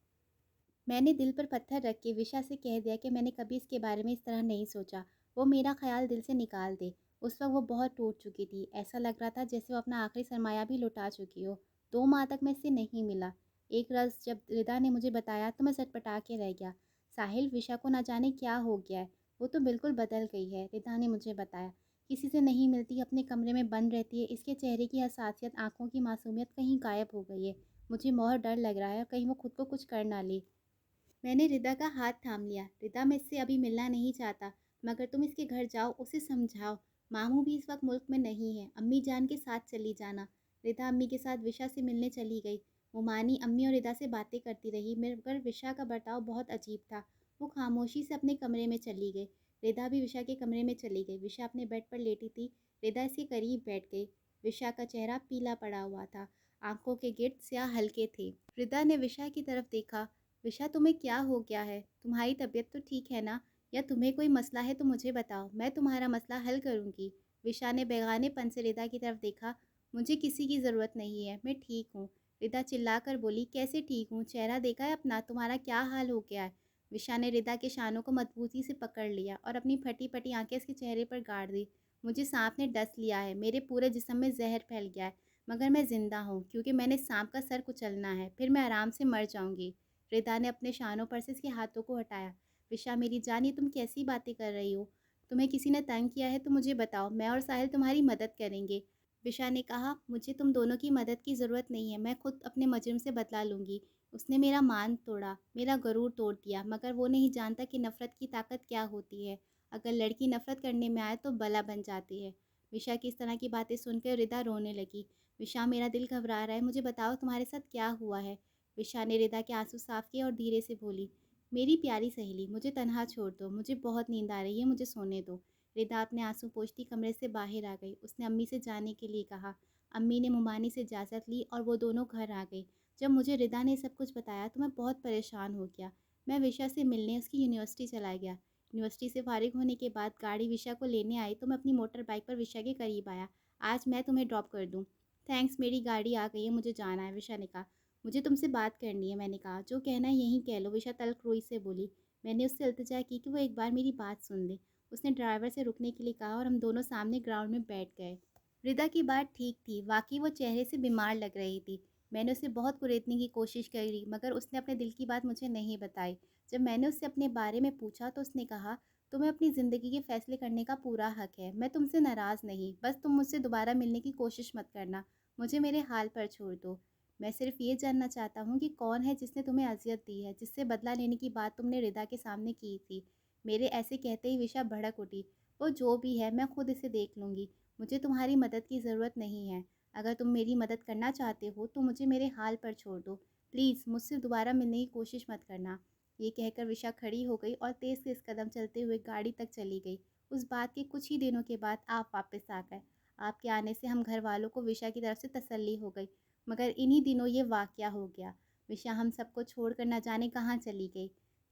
میں نے دل پر پتھر رکھ کے وشا سے کہہ دیا کہ میں نے کبھی اس کے بارے میں اس طرح نہیں سوچا، وہ میرا خیال دل سے نکال دے۔ اس وقت وہ بہت ٹوٹ چکی تھی، ایسا لگ رہا تھا جیسے وہ اپنا آخری سرمایہ بھی لٹا چکی ہو۔ 2 ماہ تک میں اس سے نہیں ملا۔ ایک روز جب ردا نے مجھے بتایا تو میں سٹپٹا کے رہ گیا۔ ساحل، وشا کو نہ جانے کیا ہو گیا ہے، وہ تو بالکل بدل گئی ہے، ردا نے مجھے بتایا۔ کسی سے نہیں ملتی، اپنے کمرے میں بند رہتی ہے، اس کے چہرے کی حساسیت، آنکھوں کی معصومیت کہیں غائب ہو گئی ہے۔ مجھے بہت ڈر لگ رہا ہے کہیں وہ خود کو کچھ کر نہ لے۔ میں نے ردا کا ہاتھ تھام لیا۔ ردا، میں اس سے ابھی ملنا نہیں چاہتا، مگر تم اس کے گھر جاؤ، اسے سمجھاؤ۔ ماموں بھی اس وقت ملک میں نہیں ہے، امی جان کے ساتھ چلی جانا۔ ردا امی کے ساتھ وشا سے ملنے چلی گئی۔ وہ مانی امی اور ردا سے باتیں کرتی رہی، مگر وشا کا برتاؤ بہت عجیب تھا۔ وہ خاموشی سے اپنے کمرے میں چلی گئی۔ ردا بھی وشا کے کمرے میں چلی گئی۔ وشا اپنے بیڈ پر لیٹی تھی، ردا اس کے قریب بیٹھ گئی۔ وشا کا چہرہ پیلا پڑا ہوا تھا، آنکھوں کے گرد سیاہ حلقے تھے۔ ردا نے وشا کی طرف دیکھا۔ وشا، تمہیں کیا ہو گیا ہے؟ تمہاری طبیعت تو ٹھیک ہے نا؟ یا تمہیں کوئی مسئلہ ہے تو مجھے بتاؤ، میں تمہارا مسئلہ حل کروں گی۔ وشا نے بیگانے پن سے ردا کی طرف دیکھا۔ مجھے کسی کی ضرورت نہیں ہے، میں ٹھیک ہوں۔ ردا چلا کر بولی، کیسے ٹھیک ہوں؟ چہرہ دیکھا ہے اپنا، تمہارا کیا حال ہو گیا ہے؟ وشا نے ردا کے شانوں کو مضبوطی سے پکڑ لیا اور اپنی پھٹی پھٹی آنکھیں اس کے چہرے پر گاڑ دی۔ مجھے سانپ نے ڈس لیا ہے، میرے پورے جسم میں زہر پھیل گیا ہے، مگر میں زندہ ہوں کیونکہ میں نے سانپ کا سر کچلنا ہے، پھر میں آرام سے مر جاؤں گی۔ ردا نے اپنے شانوں پر سے اس کے ہاتھوں کو ہٹایا۔ وشا، میری جان، یہ تم کیسی باتیں کر رہی ہو؟ تمہیں کسی نے تنگ کیا ہے تو مجھے بتاؤ، میں اور ساحل تمہاری مدد کریں گے۔ وشا نے کہا، مجھے تم دونوں کی مدد کی ضرورت نہیں ہے، میں خود اپنے مجرم سے بدلہ لوں گی۔ اس نے میرا مان توڑا، میرا غرور توڑ دیا، مگر وہ نہیں جانتا کہ نفرت کی طاقت کیا ہوتی ہے۔ اگر لڑکی نفرت کرنے میں آئے تو بلا بن جاتی ہے۔ وشا کی اس طرح کی باتیں سن کر ردا رونے لگی۔ وشا، میرا دل گھبرا رہا ہے، مجھے بتاؤ تمہارے ساتھ کیا ہوا ہے۔ وشا نے ردا کے آنسو صاف کیے اور دھیرے سے بولی، میری پیاری سہیلی، مجھے تنہا چھوڑ دو، مجھے بہت نیند آ رہی ہے، مجھے سونے دو۔ ردا اپنے آنسو پوچھتی کمرے سے باہر آ گئی۔ اس نے امی سے جانے کے لیے کہا۔ امی نے ممانی سے اجازت لی اور وہ دونوں گھر آ گئی۔ جب مجھے ردا نے سب کچھ بتایا تو میں بہت پریشان ہو گیا۔ میں وشا سے ملنے اس کی یونیورسٹی چلا گیا۔ یونیورسٹی سے فارغ ہونے کے بعد گاڑی وشا کو لینے آئی تو میں اپنی موٹر بائک پر وشا کے قریب آیا۔ آج میں تمہیں ڈراپ کر دوں؟ تھینکس، میری گاڑی آ گئی ہے، مجھے جانا ہے، وشا نے کہا۔ مجھے تم سے بات کرنی ہے، میں نے کہا۔ جو کہنا ہے یہیں کہہ لو، وشا تلخ روئی سے بولی۔ میں نے اس سے التجا کی کہ وہ ایک بار میری بات سن لے۔ اس نے ڈرائیور سے رکنے کے لیے کہا اور ہم دونوں سامنے گراؤنڈ میں بیٹھ گئے۔ ردا کی بات ٹھیک تھی، واقعی وہ چہرے سے بیمار لگ رہی تھی۔ میں نے اسے بہت کریدنے کی کوشش کری، مگر اس نے اپنے دل کی بات مجھے نہیں بتائی۔ جب میں نے اس سے اپنے بارے میں پوچھا تو اس نے کہا، تمہیں اپنی زندگی کے فیصلے کرنے کا پورا حق ہے، میں تم سے ناراض نہیں، بس تم مجھ سے دوبارہ ملنے کی کوشش مت کرنا، مجھے میرے حال پر چھوڑ دو۔ میں صرف یہ جاننا چاہتا ہوں کہ کون ہے جس نے تمہیں اذیت دی ہے، جس سے بدلہ لینے کی بات تم نے ردا کے سامنے کی تھی۔ میرے ایسے کہتے ہی وشا بھڑک اٹھی۔ وہ جو بھی ہے میں خود اسے دیکھ لوں گی، مجھے تمہاری مدد کی ضرورت نہیں ہے۔ اگر تم میری مدد کرنا چاہتے ہو تو مجھے میرے حال پر چھوڑ دو، پلیز مجھ سے دوبارہ ملنے کی کوشش مت کرنا۔ یہ کہہ کر وشا کھڑی ہو گئی اور تیز تیز قدم چلتے ہوئے گاڑی تک چلی گئی۔ اس بات کے کچھ ہی دنوں کے بعد آپ واپس آ گئے۔ آپ کے آنے سے ہم گھر والوں کو وشا کی طرف سے تسلی ہو گئی، مگر انہی دنوں یہ واقعہ ہو گیا۔ وشا ہم سب کو چھوڑ کر نہ جانے کہاں چلی گئی۔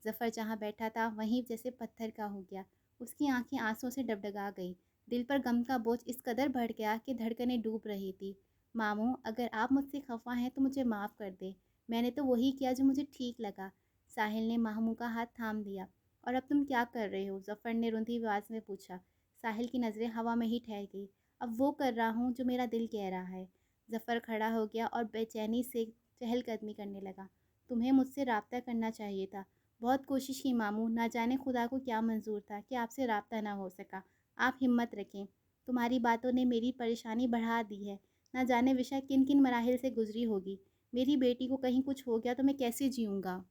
ظفر جہاں بیٹھا تھا وہیں جیسے پتھر کا ہو گیا۔ اس کی آنکھیں آنسوں سے ڈگڈگا گئی، دل پر غم کا بوجھ اس قدر بڑھ گیا کہ دھڑکنیں ڈوب رہی تھی۔ ماموں، اگر آپ مجھ سے خفا ہیں تو مجھے معاف کر دیں، میں نے تو وہی کیا جو مجھے ٹھیک لگا۔ ساحل نے ماموں کا ہاتھ تھام دیا۔ اور اب تم کیا کر رہے ہو؟ ظفر نے رندھی آواز میں پوچھا۔ ساحل کی نظریں ہوا میں ہی ٹھہر گئی۔ اب وہ کر رہا ہوں جو میرا دل کہہ رہا ہے۔ ظفر کھڑا ہو گیا اور بے چینی سے چہل قدمی کرنے لگا۔ تمہیں مجھ سے رابطہ کرنا چاہیے تھا، بہت کوشش کی ماموں، نہ جانے خدا کو کیا منظور تھا کہ آپ سے رابطہ نہ ہو سکا۔ آپ ہمت رکھیں، تمہاری باتوں نے میری پریشانی بڑھا دی ہے، نہ جانے وشا کن کن مراحل سے گزری ہوگی۔ میری بیٹی کو کہیں کچھ ہو گیا تو میں کیسے جیوں گا؟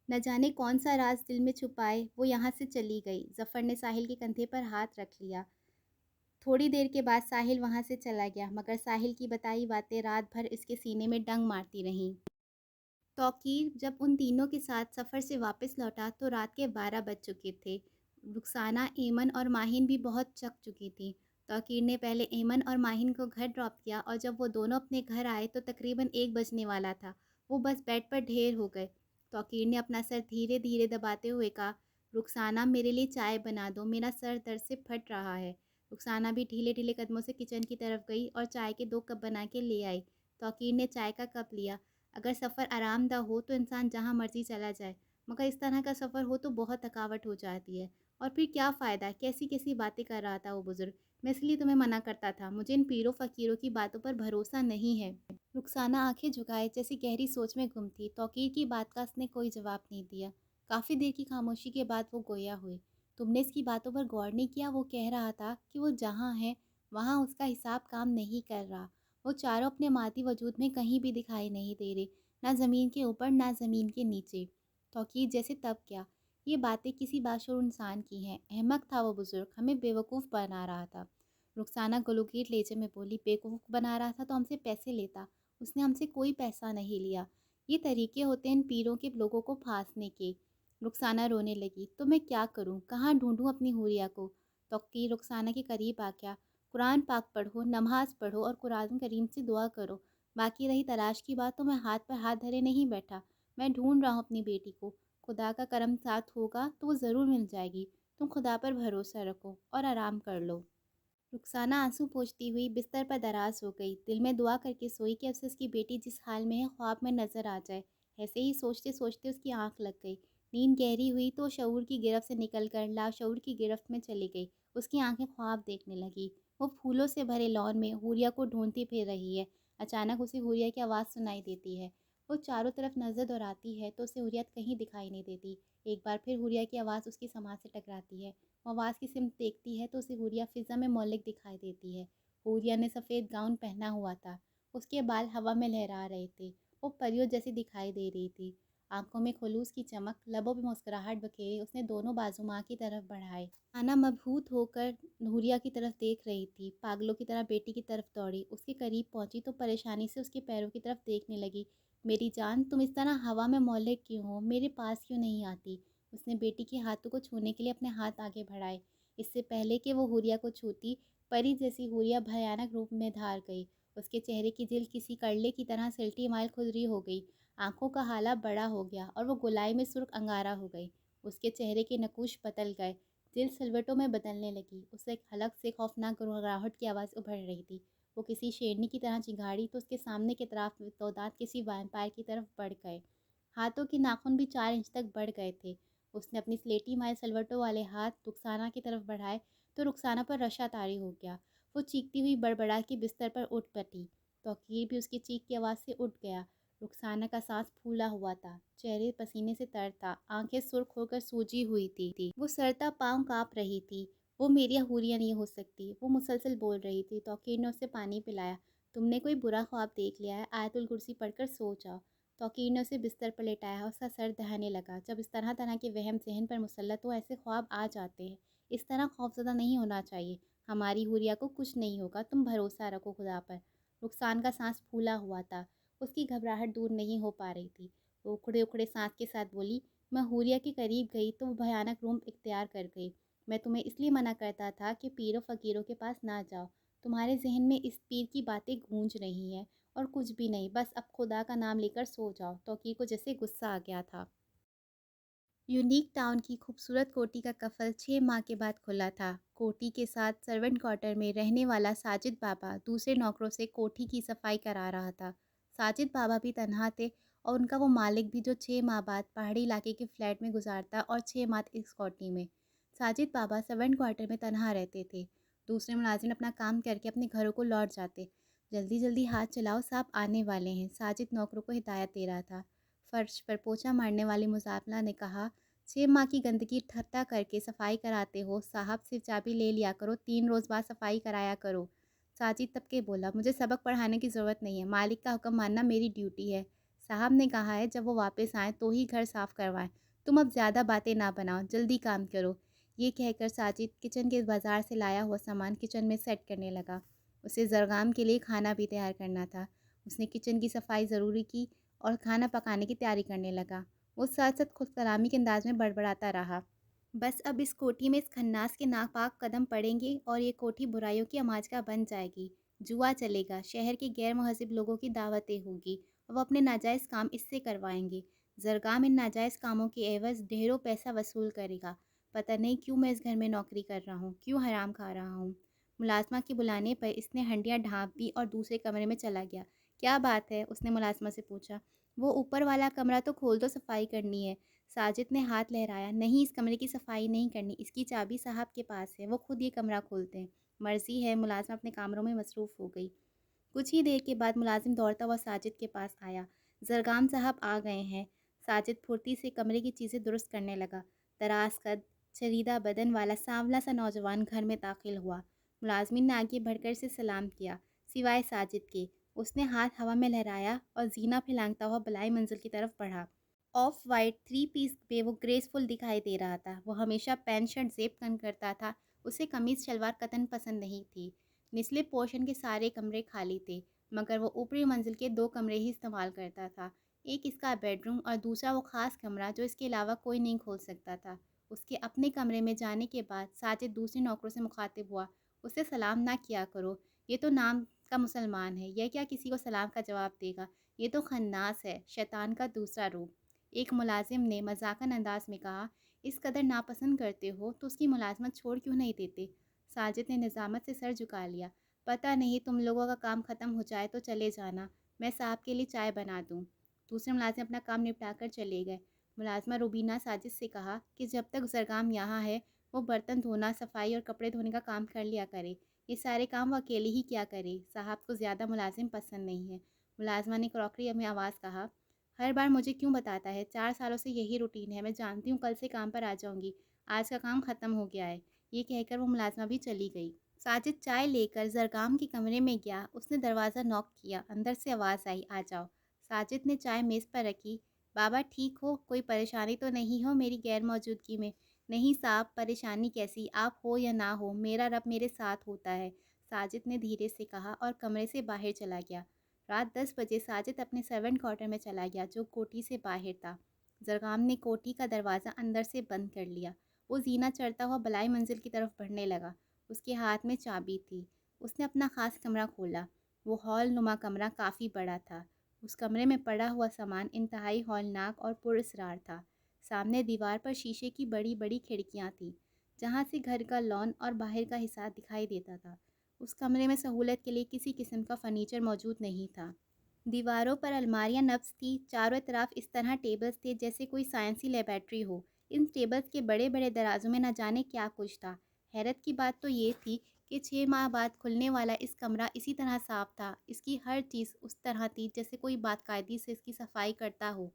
نہ جانے کون سا راز دل میں چھپائے وہ یہاں سے چلی گئی۔ ظفر نے ساحل کے کندھے پر ہاتھ رکھ لیا۔ تھوڑی دیر کے بعد ساحل وہاں سے چلا گیا، مگر ساحل کی بتائی باتیں رات بھر اس کے سینے میں ڈنگ مارتی رہیں۔ توقیر جب ان تینوں کے ساتھ سفر سے واپس لوٹا تو رات کے 12 بج چکے تھے۔ رخسانہ، ایمن اور ماہین بھی بہت چک چکی تھیں۔ توقیر نے پہلے ایمن اور ماہین کو گھر ڈراپ کیا اور جب وہ دونوں اپنے گھر آئے تو تقریباً 1 بجنے والا تھا۔ وہ بس بیڈ پر ڈھیر ہو گئے۔ توقیر نے اپنا سر دھیرے دھیرے دباتے ہوئے کہا، رخسانہ، میرے لیے چائے بنا دو، میرا سر درد سے پھٹ رہا ہے۔ رخسانہ بھی ڈھیلے ڈھیلے قدموں سے کچن کی طرف گئی اور چائے کے 2 کپ بنا کے لے آئی۔ توقیر نے چائے کا کپ لیا۔ اگر سفر آرام دہ ہو تو انسان جہاں مرضی چلا جائے، مگر اس طرح کا سفر ہو تو بہت تھکاوٹ ہو جاتی ہے۔ اور پھر کیا فائدہ؟ کیسی کیسی باتیں کر رہا تھا وہ بزرگ۔ میں اس لیے تمہیں منع کرتا تھا، مجھے ان پیروں فقیروں کی باتوں پر بھروسہ نہیں ہے۔ رخسانہ آنکھیں جھکائے جیسی گہری سوچ میں گم تھی۔ توقیر کی بات کا اس نے کوئی جواب نہیں دیا۔ کافی دیر کی خاموشی کے بعد وہ گویا ہوئی۔ تم نے اس کی باتوں پر غور نہیں کیا؟ وہ کہہ رہا تھا کہ وہ جہاں ہے وہاں اس کا حساب کام نہیں کر رہا۔ وہ چاروں اپنے مادی وجود میں کہیں بھی دکھائی نہیں دے رہے، نہ زمین کے اوپر نہ زمین کے نیچے۔ توقیر جیسے تب کیا؟ یہ باتیں کسی باشعور انسان کی ہیں۔ احمق تھا وہ بزرگ، ہمیں بیوقوف بنا رہا تھا۔ رخسانہ گلوگیر لہجے میں بولی، بیوقوف بنا رہا تھا تو ہم سے پیسے لیتا، اس نے ہم سے کوئی پیسہ نہیں لیا۔ یہ طریقے ہوتے ہیں ان پیروں کے لوگوں کو پھانسنے کے۔ رخسانہ رونے لگی، تو میں کیا کروں؟ کہاں ڈھونڈوں اپنی حوریہ کو؟ توقیر رخسانہ کے قریب آ گیا۔ قرآن پاک پڑھو، نماز پڑھو اور قرآن کریم سے دعا کرو۔ باقی رہی تلاش کی بات تو میں ہاتھ پر ہاتھ دھرے نہیں بیٹھا، میں ڈھونڈ رہا ہوں اپنی بیٹی کو۔ خدا کا کرم ساتھ ہوگا تو وہ ضرور مل جائے گی۔ تم خدا پر بھروسہ رکھو اور آرام کر لو۔ رخسانہ آنسو پوچھتی ہوئی بستر پر دراز ہو گئی، دل میں دعا کر کے سوئی کہ اب سے اس کی بیٹی جس حال میں ہے خواب میں نظر آ جائے۔ ایسے ہی سوچتے سوچتے اس کی آنکھ لگ گئی۔ نیند گہری ہوئی تو شعور کی گرفت سے نکل کر لاشعور کی گرفت میں چلی گئی۔ اس کی آنکھیں خواب دیکھنے لگی۔ وہ پھولوں سے بھرے لان میں حوریہ کو ڈھونڈتی پھر رہی ہے۔ اچانک اسے حوریہ کی آواز سنائی دیتی ہے۔ وہ چاروں طرف نظر دوڑاتی ہے تو اسے حوریہ کہیں دکھائی نہیں دیتی۔ ایک بار پھر حوریہ کی آواز اس کی سماعت سے ٹکراتی ہے۔ وہ آواز کی سمت دیکھتی ہے تو اسے حوریہ فضا میں معلق دکھائی دیتی ہے۔ حوریہ نے سفید گاؤن پہنا ہوا تھا، اس کے بال ہوا میں لہرا رہے تھے، وہ پریوں جیسی دکھائی دے رہی تھی۔ آنکھوں میں خلوص کی چمک، لبوں پہ مسکراہٹ بکھیری، اس نے دونوں بازو ماں کی طرف بڑھائے۔ آنا مبہوت ہو کر حوریہ کی طرف دیکھ رہی تھی، پاگلوں کی طرح بیٹی کی طرف دوڑی۔ اس کے قریب پہنچی تو پریشانی سے اس کے پیروں کی طرف دیکھنے لگی۔ میری جان، تم اس طرح ہوا میں معلق کیوں ہو؟ میرے پاس کیوں نہیں آتی؟ اس نے بیٹی کے ہاتھوں کو چھونے کے لیے اپنے ہاتھ آگے بڑھائے۔ اس سے پہلے کہ وہ حوریہ کو چھوتی، پری جیسی حوریہ بھیانک روپ میں دھار گئی۔ اس کے چہرے کی جلد کسی کرلے کی طرح سلٹی مائل کھدری ہو گئی، آنکھوں کا حالہ بڑا ہو گیا اور وہ گلائی میں سرخ انگارہ ہو گئی۔ اس کے چہرے کے نقوش بدل گئے، جلد سلوٹوں میں بدلنے لگی۔ اس سے ایک حلق سے خوفناک گڑگڑاہٹ کی آواز ابھر رہی تھی۔ وہ کسی شیرنی کی طرح چنگھاڑی تو اس کے سامنے کے اطراف تو دانت کسی ویمپائر کی طرف بڑھ گئے۔ ہاتھوں کے ناخن بھی 4 انچ تک بڑھ گئے تھے۔ اس نے اپنی سلیٹی مائل سلوٹوں والے ہاتھ رخسانہ کی طرف بڑھائے تو رخسانہ پر رشا طاری ہو گیا۔ وہ چیختی ہوئی بڑبڑا کے بستر پر اٹھ پڑی۔ توقیر بھی اس کی چیخ کی آواز سے اٹھ گیا۔ رخسانہ کا سانس پھولا ہوا تھا، چہرے پسینے سے تر تھا، آنکھیں سرخ ہو کر سوجی ہوئی تھی۔ وہ سرتا پاؤں کانپ رہی تھی۔ وہ میری حوریہ نہیں ہو سکتی، وہ مسلسل بول رہی تھی۔ توقیر نے اسے پانی پلایا۔ تم نے کوئی برا خواب دیکھ لیا ہے، آیت الکرسی پڑھ کر سو جاؤ۔ توقیر نے اسے بستر پر لٹایا، اس کا سر دہنے لگا۔ جب اس طرح کے وہم ذہن پر مسلط ہو، ایسے خواب آ جاتے ہیں۔ اس طرح خوفزدہ نہیں ہونا چاہیے۔ ہماری حوریہ کو کچھ نہیں ہوگا، تم بھروسہ رکھو خدا پر۔ رخسانہ کا سانس پھولا ہوا تھا، اس کی گھبراہٹ دور نہیں ہو پا رہی تھی۔ وہ اکھڑے اکھڑے سانس کے ساتھ بولی، میں حوریہ کے قریب گئی تو وہ بھیانک روپ اختیار کر گئی۔ میں تمہیں اس لیے منع کرتا تھا کہ پیروں فقیروں کے پاس نہ جاؤ۔ تمہارے ذہن میں اس پیر کی باتیں گونج رہی ہیں اور کچھ بھی نہیں، بس اب خدا کا نام لے کر سو جاؤ۔ توقیر کو جیسے غصہ آ گیا تھا۔ یونیک ٹاؤن کی خوبصورت کوٹھی کا قفل 6 ماہ کے بعد کھلا تھا۔ کوٹھی کے ساتھ سرونٹ کوارٹر میں رہنے والا ساجد بابا دوسرے نوکروں سے کوٹھی کی صفائی کرا رہا تھا۔ ساجد بابا بھی تنہا تھے اور ان کا وہ مالک بھی جو 6 ماہ بعد پہاڑی علاقے کے فلیٹ میں گزارتا اور 6 ماہ اس کوٹھی میں۔ ساجد بابا سرونٹ کوارٹر میں تنہا رہتے تھے۔ دوسرے ملازم اپنا کام کر کے اپنے گھروں کو لوٹ جاتے۔ جلدی جلدی ہاتھ چلاؤ، صاحب آنے والے ہیں، ساجد نوکروں کو ہدایت دے رہا تھا۔ فرش پر پوچھا مارنے والی مزاحمہ نے کہا، 6 ماہ کی گندگی اکٹھا کر کے صفائی کراتے ہو، صاحب سے چابی لے لیا کرو، 3 روز بعد صفائی کرایا کرو۔ ساجد تب کے بولا، مجھے سبق پڑھانے کی ضرورت نہیں ہے، مالک کا حکم ماننا میری ڈیوٹی ہے۔ صاحب نے کہا ہے جب وہ واپس آئیں تو ہی گھر صاف کروائیں، تم اب زیادہ باتیں نہ بناؤ، جلدی کام کرو۔ یہ کہہ کر ساجد کچن کے بازار سے لایا ہوا سامان کچن میں سیٹ کرنے لگا۔ اسے زرغام کے لیے کھانا بھی تیار کرنا تھا۔ اس نے کچن کی صفائی ضروری کی اور کھانا پکانے کی تیاری کرنے لگا۔ وہ ساتھ ساتھ خود کلامی کے انداز میں بڑبڑاتا رہا، بس اب اس کوٹھی میں اس خناس کے ناپاک قدم پڑیں گے اور یہ کوٹھی برائیوں کی اماجگاہ بن جائے گی۔ جوا چلے گا، شہر کے غیر مہذب لوگوں کی دعوتیں ہوگی اور وہ اپنے ناجائز کام اس سے کروائیں گے۔ زرغام ان ناجائز کاموں کے عوض ڈھیروں پیسہ وصول کرے گا۔ پتہ نہیں کیوں میں اس گھر میں نوکری کر رہا ہوں، کیوں حرام کھا رہا ہوں۔ ملازمہ کے بلانے پر اس نے ہنڈیاں ڈھانپ دی اور دوسرے کمرے میں چلا گیا۔ کیا بات ہے؟ اس نے ملازمہ سے پوچھا۔ وہ اوپر والا کمرہ تو کھول دو، صفائی کرنی ہے۔ ساجد نے ہاتھ لہرایا۔ نہیں، اس کمرے کی صفائی نہیں کرنی، اس کی چابی صاحب کے پاس ہے، وہ خود یہ کمرہ کھولتے ہیں۔ مرضی ہے۔ ملازمہ اپنے کامروں میں مصروف ہو گئی۔ کچھ ہی دیر کے بعد ملازم دوڑتا ہوا ساجد کے پاس آیا۔ زرگام صاحب آ گئے ہیں۔ ساجد پھرتی سے کمرے کی چیزیں درست کرنے لگا۔ دراز قد، چریدہ بدن والا سانولا سا نوجوان گھر میں داخل ہوا۔ ملازمین نے آگے بڑھ کر سے سلام کیا، سوائے ساجد کے۔ اس نے ہاتھ ہوا میں لہرایا اور زینہ پھلانگتا ہوا بلائی منزل کی طرف بڑھا۔ آف وائٹ 3 پیس میں وہ گریسفل دکھائی دے رہا تھا۔ وہ ہمیشہ پینٹ شرٹ زیب تن کرتا تھا۔ اسے قمیص شلوار قطن پسند نہیں تھی۔ نچلے پورشن کے سارے کمرے خالی تھے، مگر وہ اوپری منزل کے 2 کمرے ہی استعمال کرتا تھا۔ ایک اس کا بیڈ روم اور دوسرا وہ خاص کمرہ جو اس کے علاوہ کوئی نہیں کھول سکتا تھا۔ اس کے اپنے کمرے میں جانے کے بعد ساجد دوسرے نوکروں سے مخاطب ہوا۔ اسے سلام نہ کیا کرو، یہ تو نام کا مسلمان ہے، یہ کیا کسی کو سلام کا جواب دے گا؟ یہ تو خناس ہے، شیطان کا دوسرا روپ۔ ایک ملازم نے مذاقن انداز میں کہا۔ اس قدر ناپسند کرتے ہو تو اس کی ملازمت چھوڑ کیوں نہیں دیتے؟ ساجد نے نظامت سے سر جھکا لیا۔ پتہ نہیں، تم لوگوں کا کام ختم ہو جائے تو چلے جانا، میں صاحب کے لیے چائے بنا دوں۔ دوسرے ملازم اپنا کام نپٹا کر چلے گئے۔ ملازمہ روبینہ ساجد سے کہا کہ جب تک زرگام یہاں ہے وہ برتن دھونا، صفائی اور کپڑے دھونے کا کام کر لیا کرے۔ یہ سارے کام وہ اکیلے ہی کیا کرے، صاحب کو زیادہ ملازم پسند نہیں ہے۔ ملازمہ نے کراکری میں آواز کہا۔ ہر بار مجھے کیوں بتاتا ہے؟ 4 سالوں سے یہی روٹین ہے، میں جانتی ہوں کل سے کام پر آ جاؤں گی، آج کا کام ختم ہو گیا ہے۔ یہ کہہ کر وہ ملازمہ بھی چلی گئی۔ ساجد چائے لے کر زرگام کے کمرے میں گیا۔ اس نے دروازہ نوک کیا، اندر سے آواز آئی، آ جاؤ۔ ساجد نے چائے میز پر رکھی۔ بابا ٹھیک ہو؟ کوئی پریشانی تو نہیں ہو میری غیر موجودگی میں؟ نہیں صاحب، پریشانی کیسی، آپ ہو یا نہ ہو میرا رب میرے ساتھ ہوتا ہے، ساجد نے دھیرے سے کہا اور کمرے سے باہر چلا گیا۔ رات 10 بجے ساجد اپنے سرونٹ کوارٹر میں چلا گیا جو کوٹھی سے باہر تھا۔ زرگام نے کوٹھی کا دروازہ اندر سے بند کر لیا۔ وہ زینہ چڑھتا ہوا بلائی منزل کی طرف بڑھنے لگا۔ اس کے ہاتھ میں چابی تھی۔ اس نے اپنا خاص کمرہ کھولا۔ وہ ہال نما کمرہ کافی بڑا تھا۔ اس کمرے میں پڑا ہوا سامان انتہائی ہولناک اور پراسرار تھا۔ سامنے دیوار پر شیشے کی بڑی بڑی کھڑکیاں تھیں جہاں سے گھر کا لان اور باہر کا حصہ دکھائی دیتا تھا۔ اس کمرے میں سہولت کے لیے کسی قسم کا فرنیچر موجود نہیں تھا۔ دیواروں پر الماریاں نصب تھیں، چاروں طرف اس طرح ٹیبلز تھے جیسے کوئی سائنسی لیبارٹری ہو۔ ان ٹیبلز کے بڑے بڑے درازوں میں نہ جانے کیا کچھ تھا۔ حیرت کی بات تو یہ تھی کہ 6 ماہ بعد کھلنے والا اس کمرہ اسی طرح صاف تھا، اس کی ہر چیز اس طرح تھی جیسے کوئی باقاعدگی سے اس کی صفائی کرتا ہو۔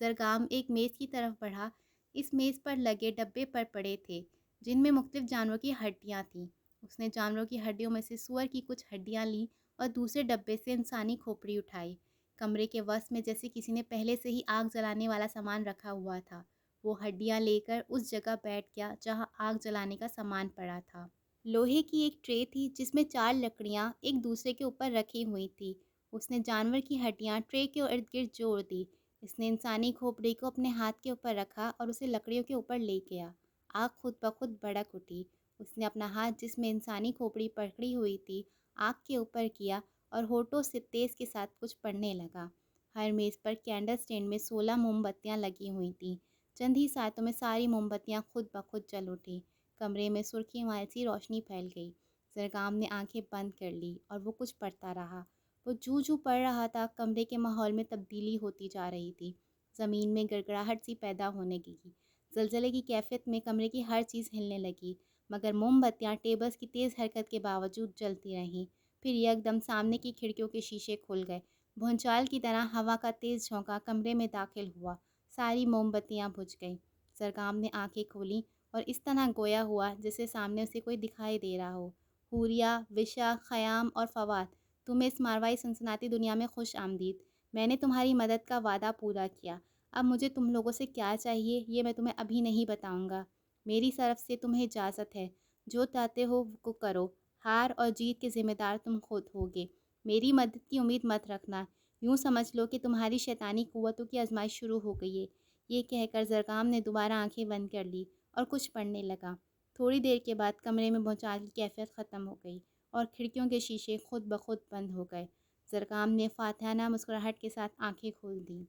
زرگام ایک میز کی طرف بڑھا۔ اس میز پر لگے ڈبے پر پڑے تھے جن میں مختلف جانوروں کی ہڈیاں تھیں۔ اس نے جانوروں کی ہڈیوں میں سے سور کی کچھ ہڈیاں لیں اور دوسرے ڈبے سے انسانی کھوپڑی اٹھائی۔ کمرے کے وسط میں جیسے کسی نے پہلے سے ہی آگ جلانے والا سامان رکھا ہوا تھا۔ وہ ہڈیاں لے کر اس جگہ بیٹھ گیا جہاں آگ جلانے کا سامان پڑا تھا۔ لوہے کی ایک ٹرے تھی جس میں 4 لکڑیاں ایک دوسرے کے اوپر رکھی ہوئی تھی۔ اس نے جانور کی ہڈیاں ٹرے کے ارد گرد جوڑ دی۔ اس نے انسانی کھوپڑی کو اپنے ہاتھ کے اوپر رکھا اور اسے لکڑیوں کے اوپر لے گیا۔ آگ خود بخود بھڑک اٹھی۔ اس نے اپنا ہاتھ جس میں انسانی کھوپڑی پکڑی ہوئی تھی آگ کے اوپر کیا اور ہونٹوں سے تیز کے ساتھ کچھ پڑھنے لگا۔ ہر میز پر کینڈل اسٹینڈ میں 16 موم بتیاں لگی ہوئی تھیں۔ چند ہی ساتوں میں ساری موم بتیاں خود بخود جل اٹھیں۔ کمرے میں سرخی مائل روشنی پھیل گئی۔ زرگام نے آنکھیں بند کر لی اور وہ کچھ پڑھتا رہا۔ وہ جو پڑھ رہا تھا کمرے کے ماحول میں تبدیلی ہوتی جا رہی تھی۔ زمین میں گڑگڑاہٹ سی پیدا ہونے لگی۔ زلزلے کی کیفیت میں کمرے کی ہر چیز ہلنے لگی، مگر موم بتیاں ٹیبلز کی تیز حرکت کے باوجود جلتی رہیں۔ پھر یکدم سامنے کی کھڑکیوں کے شیشے کھل گئے۔ بھونچال کی طرح ہوا کا تیز جھونکا کمرے میں داخل ہوا۔ ساری موم بتیاں بجھ گئیں۔ زرگام نے آنکھیں کھولیں اور اس طرح گویا ہوا جیسے سامنے اسے کوئی دکھائی دے رہا ہو۔ حوریہ، وشا، خیام اور فواد، تمہیں اس ماروائی سنسناتی دنیا میں خوش آمدید۔ میں نے تمہاری مدد کا وعدہ پورا کیا۔ اب مجھے تم لوگوں سے کیا چاہیے یہ میں تمہیں ابھی نہیں بتاؤں گا۔ میری طرف سے تمہیں اجازت ہے، جو چاہتے ہو وہ کرو۔ ہار اور جیت کے ذمہ دار تم خود ہوگے۔ میری مدد کی امید مت رکھنا، یوں سمجھ لو کہ تمہاری شیطانی قوتوں کی آزمائش شروع ہو گئی ہے۔ یہ کہہ کر زرگام نے دوبارہ آنکھیں بند کر لی اور کچھ پڑھنے لگا۔ تھوڑی دیر کے بعد کمرے میں بھونچال کی کیفیت ختم ہو گئی اور کھڑکیوں کے شیشے خود بخود بند ہو گئے۔ زرگام نے فاتحانہ مسکراہٹ کے ساتھ آنکھیں کھول دیں۔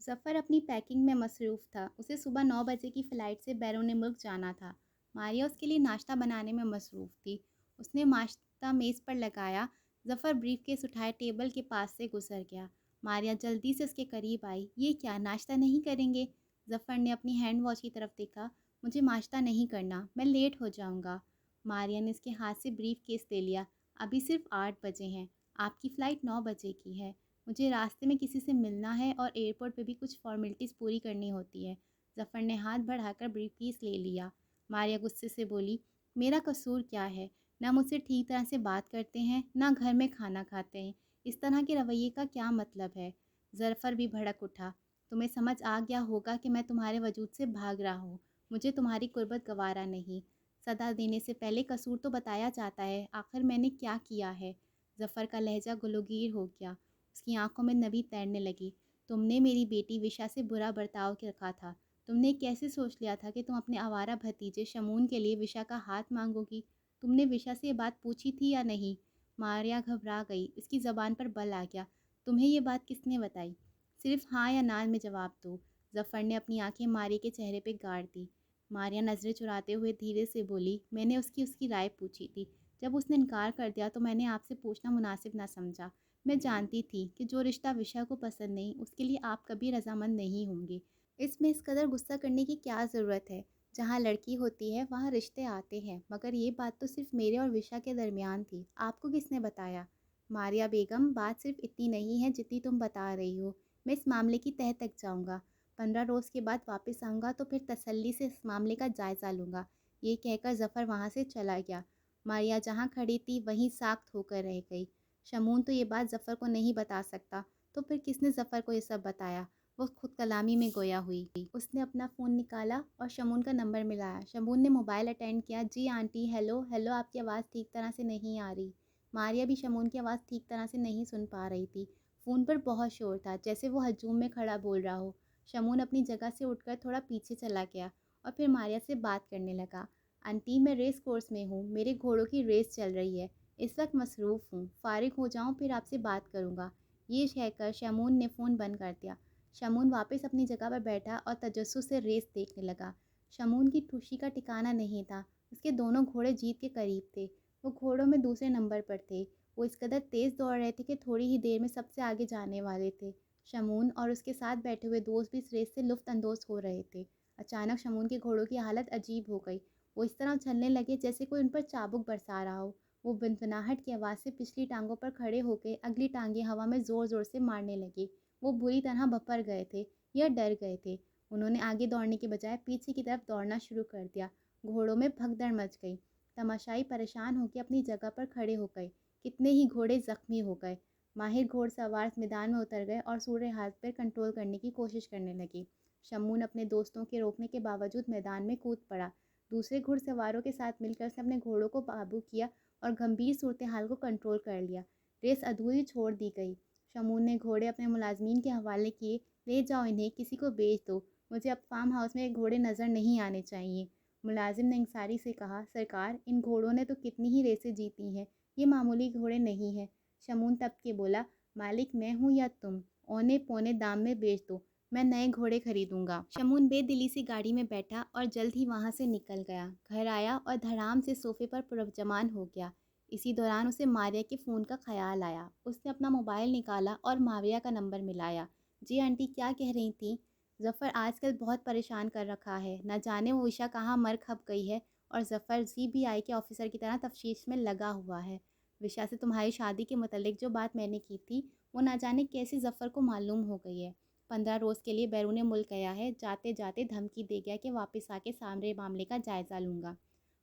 ظفر اپنی پیکنگ میں مصروف تھا۔ اسے صبح 9 بجے کی فلائٹ سے بیرون ملک جانا تھا۔ ماریا اس کے لیے ناشتہ بنانے میں مصروف تھی۔ اس نے ناشتہ میز پر لگایا۔ ظفر بریف کیس اٹھائے ٹیبل کے پاس سے گزر گیا۔ ماریا جلدی سے اس کے قریب آئی۔ یہ کیا، ناشتہ نہیں کریں گے؟ ظفر نے اپنی ہینڈ واچ کی طرف دیکھا۔ مجھے ناشتہ نہیں کرنا، میں لیٹ ہو جاؤں گا۔ ماریا نے اس کے ہاتھ سے بریف کیس لے لیا۔ ابھی صرف 8 بجے ہیں، آپ کی فلائٹ 9 بجے کی ہے۔ مجھے راستے میں کسی سے ملنا ہے اور ایئرپورٹ پہ بھی کچھ فارمیلٹیز پوری کرنی ہوتی ہے۔ ظفر نے ہاتھ بڑھا کر بریف کیس لے لیا۔ ماریا غصے سے بولی، میرا قصور کیا ہے؟ نہ مجھ سے ٹھیک طرح سے بات کرتے ہیں، نہ گھر میں کھانا کھاتے ہیں، اس طرح کے رویے کا کیا مطلب ہے؟ ظفر بھی بھڑک اٹھا۔ تمہیں سمجھ آ گیا ہوگا کہ میں تمہارے وجود سے بھاگ رہا ہوں، مجھے تمہاری قربت گوارا نہیں۔ صدا دینے سے پہلے قصور تو بتایا جاتا ہے، آخر میں نے کیا کیا ہے؟ ظفر کا لہجہ گلوگیر ہو گیا، اس کی آنکھوں میں نمی تیرنے لگی۔ تم نے میری بیٹی وشا سے برا برتاؤ رکھا تھا، تم نے کیسے سوچ لیا تھا کہ تم اپنے آوارہ بھتیجے شمون کے لیے وشا کا ہاتھ مانگو گی؟ تم نے وشا سے یہ بات پوچھی تھی یا نہیں؟ ماریا گھبرا گئی، اس کی زبان پر بل آ گیا۔ تمہیں یہ بات کس نے بتائی؟ صرف ہاں یا نہ میں جواب دو۔ ظفر نے اپنی آنکھیں ماریا کے چہرے پہ گاڑ دی۔ ماریا نظریں چراتے ہوئے دھیرے سے بولی، میں نے اس کی رائے پوچھی تھی، جب اس نے انکار کر دیا تو میں نے آپ سے پوچھنا مناسب نہ سمجھا۔ میں جانتی تھی کہ جو رشتہ وشا کو پسند نہیں، اس کے لیے آپ کبھی رضامند نہیں ہوں گے۔ اس میں اس قدر غصہ کرنے کی کیا ضرورت ہے؟ جہاں لڑکی ہوتی ہے وہاں رشتے آتے ہیں، مگر یہ بات تو صرف میرے اور وشا کے درمیان تھی، آپ کو کس نے بتایا؟ ماریا بیگم، بات صرف اتنی نہیں ہے جتنی تم بتا رہی ہو، میں اس معاملے کی تہہ تک جاؤں گا، 15 روز کے بعد واپس آؤں گا تو پھر تسلی سے اس معاملے کا جائزہ لوں گا۔ یہ کہہ کر ظفر وہاں سے چلا گیا۔ ماریا جہاں کھڑی تھی وہیں ساکت ہو کر رہ گئی۔ شمون تو یہ بات ظفر کو نہیں بتا سکتا، تو پھر کس نے ظفر کو یہ سب بتایا؟ وہ خود کلامی میں گویا ہوئی۔ اس نے اپنا فون نکالا اور شمون کا نمبر ملایا۔ شمون نے موبائل اٹینڈ کیا۔ جی آنٹی، ہیلو ہیلو، آپ کی آواز ٹھیک طرح سے نہیں آ رہی۔ ماریا بھی شمون کی آواز ٹھیک طرح سے نہیں سن پا رہی تھی۔ فون پر بہت شور تھا، جیسے وہ ہجوم میں کھڑا بول رہا ہو۔ شمون اپنی جگہ سے اٹھ کر تھوڑا پیچھے چلا گیا اور پھر ماریا سے بات کرنے لگا۔ آنٹی، میں ریس کورس میں ہوں، میرے گھوڑوں کی ریس چل رہی ہے، اس وقت مصروف ہوں، فارغ ہو جاؤں پھر آپ سے بات کروں گا۔ یہ کہہ کر شمون نے فون بند کر دیا۔ شمون واپس اپنی جگہ پر بیٹھا اور تجسس سے ریس دیکھنے لگا۔ شمون کی خوشی کا ٹھکانہ نہیں تھا، اس کے دونوں گھوڑے جیت کے قریب تھے، وہ گھوڑوں میں دوسرے نمبر پر تھے، وہ اس قدر تیز دوڑ رہے تھے کہ تھوڑی ہی دیر میں سب سے آگے جانے والے تھے۔ شمون اور اس کے ساتھ بیٹھے ہوئے دوست بھی اس ریس سے لطف اندوز ہو رہے تھے۔ اچانک شمون کے گھوڑوں کی حالت عجیب ہو گئی، وہ اس طرح اچھلنے لگے جیسے کوئی ان پر چابک برسا رہا ہو۔ وہ بنبناہٹ کی آواز سے پچھلی ٹانگوں پر کھڑے ہو کے اگلی ٹانگیں ہوا میں زور زور سے مارنے لگے۔ وہ بری طرح بھپر گئے تھے یا ڈر گئے تھے۔ انہوں نے آگے دوڑنے کے بجائے پیچھے کی طرف دوڑنا شروع کر دیا۔ گھوڑوں میں بھگدڑ مچ گئی۔ تماشائی پریشان ہو کے اپنی جگہ پر کھڑے ہو گئے۔ کتنے ہی گھوڑے زخمی ہو گئے۔ ماہر گھوڑ سوار میدان میں اتر گئے اور صورتحال پر کنٹرول کرنے کی کوشش کرنے لگے۔ شمون اپنے دوستوں کے روکنے کے باوجود میدان میں کود پڑا۔ دوسرے گھڑ سواروں کے ساتھ مل کر اس نے اپنے گھوڑوں کو قابو کیا اور گھمبیر صورتحال کو کنٹرول کر لیا۔ ریس ادھوری چھوڑ دی گئی۔ شمون نے گھوڑے اپنے ملازمین کے حوالے کیے۔ لے جاؤ انہیں، کسی کو بیچ دو، مجھے اب فارم ہاؤس میں گھوڑے نظر نہیں آنے چاہیے۔ ملازم نے انکساری سے کہا، سرکار، ان گھوڑوں نے تو کتنی ہی ریسیں جیتی ہیں، یہ معمولی گھوڑے نہیں ہیں۔ شمون تب کے بولا، مالک میں ہوں یا تم، اونے پونے دام میں بیچ دو، میں نئے گھوڑے خریدوں گا۔ شمون بے دلی سے گاڑی میں بیٹھا اور جلد ہی وہاں سے نکل گیا۔ گھر آیا اور دھڑام سے صوفے پر پرجمان ہو گیا۔ اسی دوران اسے ماریا کے فون کا خیال آیا۔ اس نے اپنا موبائل نکالا اور ماریا کا نمبر ملایا۔ جی آنٹی، کیا کہہ رہی تھیں؟ ظفر آج کل بہت پریشان کر رکھا ہے، نہ جانے وہ وشا کہاں مر کھپ گئی ہے، اور ظفر CBI کے آفیسر کی طرح تفتیش میں لگا ہوا ہے۔ وشا سے تمہاری شادی کے متعلق جو بات میں نے کی تھی وہ نہ جانے کیسے ظفر کو معلوم ہو گئی ہے۔ 15 روز کے لیے بیرون ملک گیا ہے، جاتے جاتے دھمکی دے گیا کہ واپس آ کے سامنے معاملے کا جائزہ لوں گا۔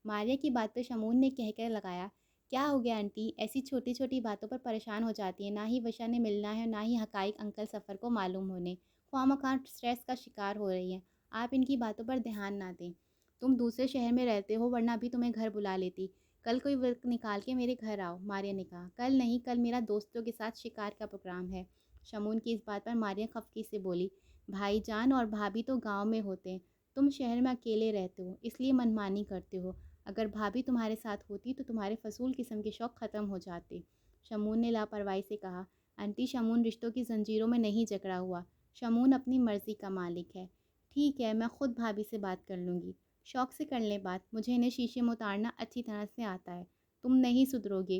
ماریا کی بات پہ شمون نے کہہ کر لگایا، کیا ہو گیا آنٹی، ایسی چھوٹی چھوٹی باتوں پر پریشان ہو جاتی ہیں، نہ ہی وشا نے ملنا ہے اور نہ ہی حقائق انکل ظفر کو معلوم ہونے، خواہ مخواہ اسٹریس کا شکار ہو رہی ہیں۔ آپ ان کی باتوں پر دھیان نہ دیں، تم دوسرے شہر میں رہتے ہو ورنہ ابھی تمہیں گھر بلا لیتی، کل کوئی وقت نکال کے میرے گھر آؤ۔ ماریا نے کہا، کل نہیں، کل میرا دوستوں کے ساتھ شکار کا پروگرام ہے۔ شمون کی اس بات پر ماریا خفگی سے بولی، بھائی جان اور بھابھی تو گاؤں میں ہوتے ہیں، تم شہر میں اکیلے رہتے ہو اس لیے منمانی کرتے ہو، اگر بھابھی تمہارے ساتھ ہوتی تو تمہارے فضول قسم کے شوق ختم ہو جاتے۔ شمون نے لاپرواہی سے کہا، آنٹی، شمون رشتوں کی زنجیروں میں نہیں جکڑا ہوا، شمون اپنی مرضی کا مالک ہے۔ ٹھیک ہے، میں خود بھابھی سے بات کر لوں گی، شوق سے کر لیں بات، مجھے انہیں شیشے میں اتارنا اچھی طرح سے آتا ہے، تم نہیں سدھرو گے،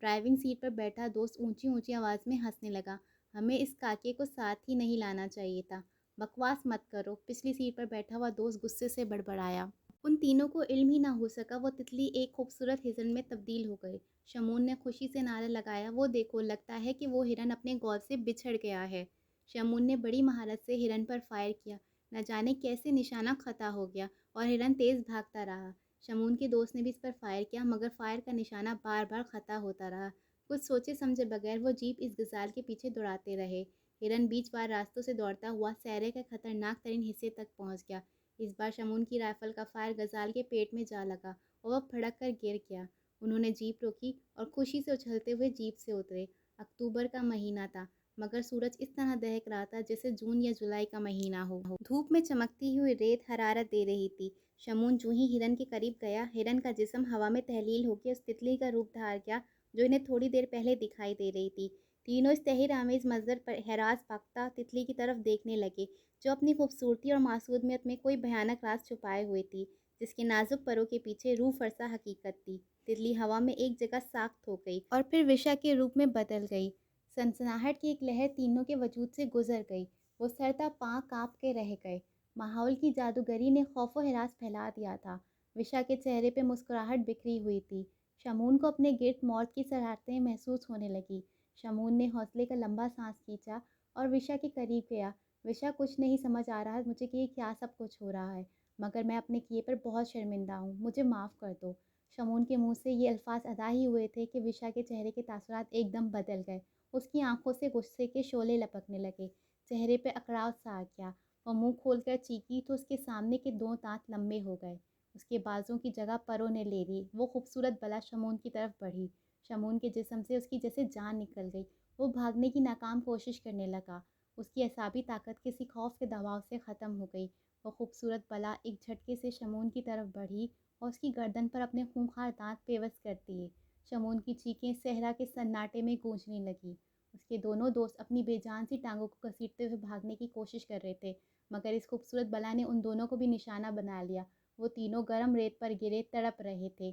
ڈرائیونگ سیٹ پر بیٹھا دوست اونچی اونچی آواز میں ہنسنے لگا۔ ہمیں اس کاکے کو ساتھ ہی نہیں لانا چاہیے تھا۔ بکواس مت کرو، پچھلی سیٹ پر بیٹھا ہوا دوست غصے سے بڑبڑایا۔ ان تینوں کو علم ہی نہ ہو سکا وہ تتلی ایک خوبصورت ہرن میں تبدیل ہو گئے۔ شمون نے خوشی سے نعرہ لگایا، وہ دیکھو، لگتا ہے کہ وہ ہرن اپنے گول سے بچھڑ گیا ہے۔ شمون نے بڑی مہارت سے ہرن پر فائر کیا، نہ جانے کیسے نشانہ خطا ہو گیا اور ہرن تیز بھاگتا رہا۔ شمون کے دوست نے بھی اس پر فائر کیا مگر فائر کا نشانہ بار بار خطا ہوتا رہا۔ کچھ سوچے سمجھے بغیر وہ جیپ اس غزال کے پیچھے دوڑاتے رہے۔ ہرن بیچ بار راستوں سے دوڑتا ہوا صحرے کے خطرناک ترین حصے تک پہنچ گیا۔ اس بار شمون کی رائفل کا فائر غزال کے پیٹ میں جا لگا اور وہ پھڑک کر گر گیا۔ انہوں نے جیپ روکی اور خوشی سے اچھلتے ہوئے جیپ سے اترے۔ اکتوبر کا مہینہ تھا مگر سورج اس طرح دہک رہا تھا جیسے جون یا جولائی کا مہینہ ہو۔ دھوپ میں چمکتی ہوئی ریت حرارت دے رہی تھی۔ شمون جو ہی ہرن کے قریب گیا، ہرن کا جسم ہوا میں تحلیل ہو کے اس تتلی کا روپ دھار گیا جو انہیں تھوڑی دیر پہلے دکھائی دے رہی تھی۔ تینوں اس تحیر آمیز منظر پر ہراس پاختہ تتلی کی طرف دیکھنے لگے جو اپنی خوبصورتی اور معصومیت میں کوئی بھیانک راز چھپائے ہوئے تھی، جس کے نازک پروں کے پیچھے روح فرسا حقیقت تھی۔ تتلی ہوا میں ایک جگہ ساخت ہو گئی اور پھر وشا کے روپ میں بدل گئی۔ سنسناہٹ کی ایک لہر تینوں کے وجود سے گزر گئی۔ وہ سر تا پاں کانپ کے رہ گئے۔ ماحول کی جادوگری نے خوف و ہراس پھیلا دیا تھا۔ وشا کے چہرے پہ مسکراہٹ بکھری ہوئی تھی۔ شمون کو اپنے گرد موت کی سراہتیں محسوس ہونے لگی۔ شمون نے حوصلے کا لمبا سانس کھینچا اور وشا کے قریب گیا۔ وشا، کچھ نہیں سمجھ آ رہا مجھے کہ یہ کیا سب کچھ ہو رہا ہے، مگر میں اپنے کیے پر بہت شرمندہ ہوں، مجھے معاف کر دو۔ شمون کے منہ سے یہ الفاظ ادا ہی ہوئے تھے کہ وشا کے چہرے کے تاثرات ایک دم بدل گئے۔ اس کی آنکھوں سے غصے کے شعلے لپکنے لگے، چہرے پہ اکڑاؤ سا آ گیا۔ وہ منہ کھول کر چیخی تو اس کے سامنے کے دو دانت لمبے ہو گئے۔ اس کے بازوں کی جگہ پروں نے لے لی۔ وہ خوبصورت بلا شمون کی طرف بڑھی۔ شمون کے جسم سے اس کی جیسے جان نکل گئی۔ وہ بھاگنے کی ناکام کوشش کرنے لگا۔ اس کی اعصابی طاقت کسی خوف کے دباؤ سے ختم ہو گئی۔ وہ خوبصورت بلا ایک جھٹکے سے شمون کی طرف بڑھی اور اس کی گردن پر اپنے خونخوار دانت پیوست کر دیے۔ شمون کی چیخیں صحرا کے سناٹے میں گونجنے لگیں۔ اس کے دونوں دوست اپنی بے جان سی ٹانگوں کو گھسیٹتے ہوئے بھاگنے کی کوشش کر رہے تھے مگر اس خوبصورت بلا نے ان دونوں کو بھی نشانہ بنا لیا۔ وہ تینوں گرم ریت پر گرے تڑپ رہے تھے۔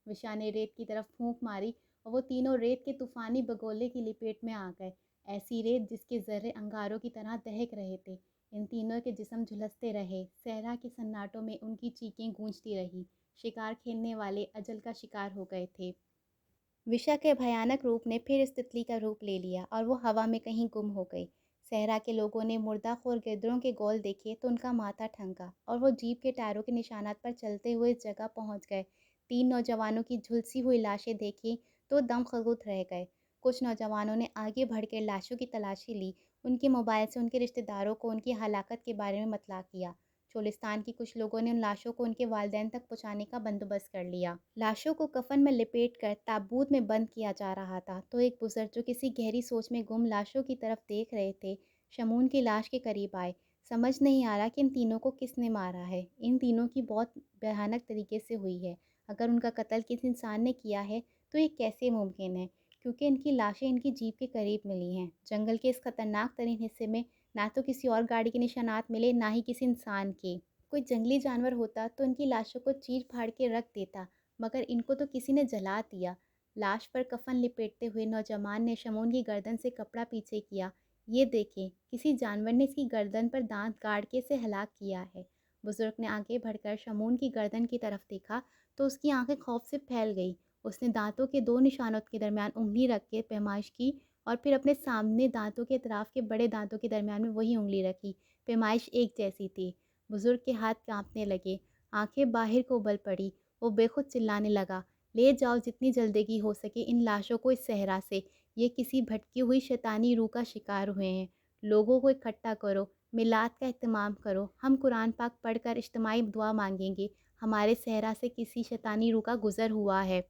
وشا نے ریت کی طرف پھونک ماری اور وہ تینوں ریت کے طوفانی بگولے کی لپیٹ میں آ گئے، ایسی ریت جس کے ذرے انگاروں کی طرح دہک رہے تھے۔ ان تینوں کے جسم جھلستے رہے، صحرا کے سناٹوں میں ان کی چیخیں گونجتی رہی۔ شکار کھیلنے والے اجل کا شکار ہو گئے تھے۔ وشا کے بھیانک روپ نے پھر اس تتلی کا روپ لے لیا اور وہ ہوا میں کہیں گم ہو گئی۔ صحرا کے لوگوں نے مردہ خور گدڑوں کے گول دیکھے تو ان کا ماتھا ٹھنکا اور وہ جیپ کے ٹائروں کے نشانات پر چلتے ہوئے اس جگہ پہنچ گئے۔ تین نوجوانوں کی جھلسی ہوئی لاشیں دیکھیں تو دم خطوط رہ گئے۔ کچھ نوجوانوں نے آگے بڑھ کر لاشوں کی تلاشی لی، ان کے موبائل سے ان کے رشتہ داروں کو ان کی ہلاکت کے بارے میں مطلع کیا۔ چولستان کی کچھ لوگوں نے ان لاشوں کو ان کے والدین تک پہنچانے کا بندوبست کر لیا۔ لاشوں کو کفن میں لپیٹ کر تابوت میں بند کیا جا رہا تھا تو ایک بزرگ جو کسی گہری سوچ میں گم لاشوں کی طرف دیکھ رہے تھے، شمون کی لاش کے قریب آئے۔ سمجھ نہیں آ رہا کہ ان تینوں کو کس نے مارا ہے۔ ان تینوں کی موت بھیانک طریقے سے ہوئی ہے۔ اگر ان کا قتل کسی انسان نے کیا ہے تو یہ کیسے ممکن ہے؟ کیونکہ ان کی لاشیں ان کی جیپ کے قریب ملی ہیں۔ جنگل کے اس خطرناک ترین حصے میں نہ تو کسی اور گاڑی کے نشانات ملے نہ ہی کسی انسان کے۔ کوئی جنگلی جانور ہوتا تو ان کی لاشوں کو چیر پھاڑ کے رکھ دیتا مگر ان کو تو کسی نے جلا دیا۔ لاش پر کفن لپیٹتے ہوئے نوجوان نے شمون کی گردن سے کپڑا پیچھے کیا۔ یہ دیکھیں، کسی جانور نے اس کی گردن پر دانت گاڑ کے اسے ہلاک کیا ہے۔ بزرگ نے آگے بڑھ کر شمون کی گردن کی طرف دیکھا تو اس کی آنکھیں خوف سے پھیل گئی۔ اس نے دانتوں کے دو نشانوں کے درمیان انگلی رکھ کے پیمائش کی اور پھر اپنے سامنے دانتوں کے اطراف کے بڑے دانتوں کے درمیان میں وہی انگلی رکھی۔ پیمائش ایک جیسی تھی۔ بزرگ کے ہاتھ کانپنے لگے، آنکھیں باہر کو ابل پڑی۔ وہ بے خود چلانے لگا، لے جاؤ جتنی جلدی ہو سکے ان لاشوں کو اس صحرا سے۔ یہ کسی بھٹکی ہوئی شیطانی روح کا شکار ہوئے ہیں۔ لوگوں کو اکٹھا کرو، میلاد کا اہتمام کرو، ہم قرآن پاک پڑھ کر اجتماعی دعا مانگیں گے۔ ہمارے صحرا سے کسی شیطانی روح کا گزر ہوا ہے۔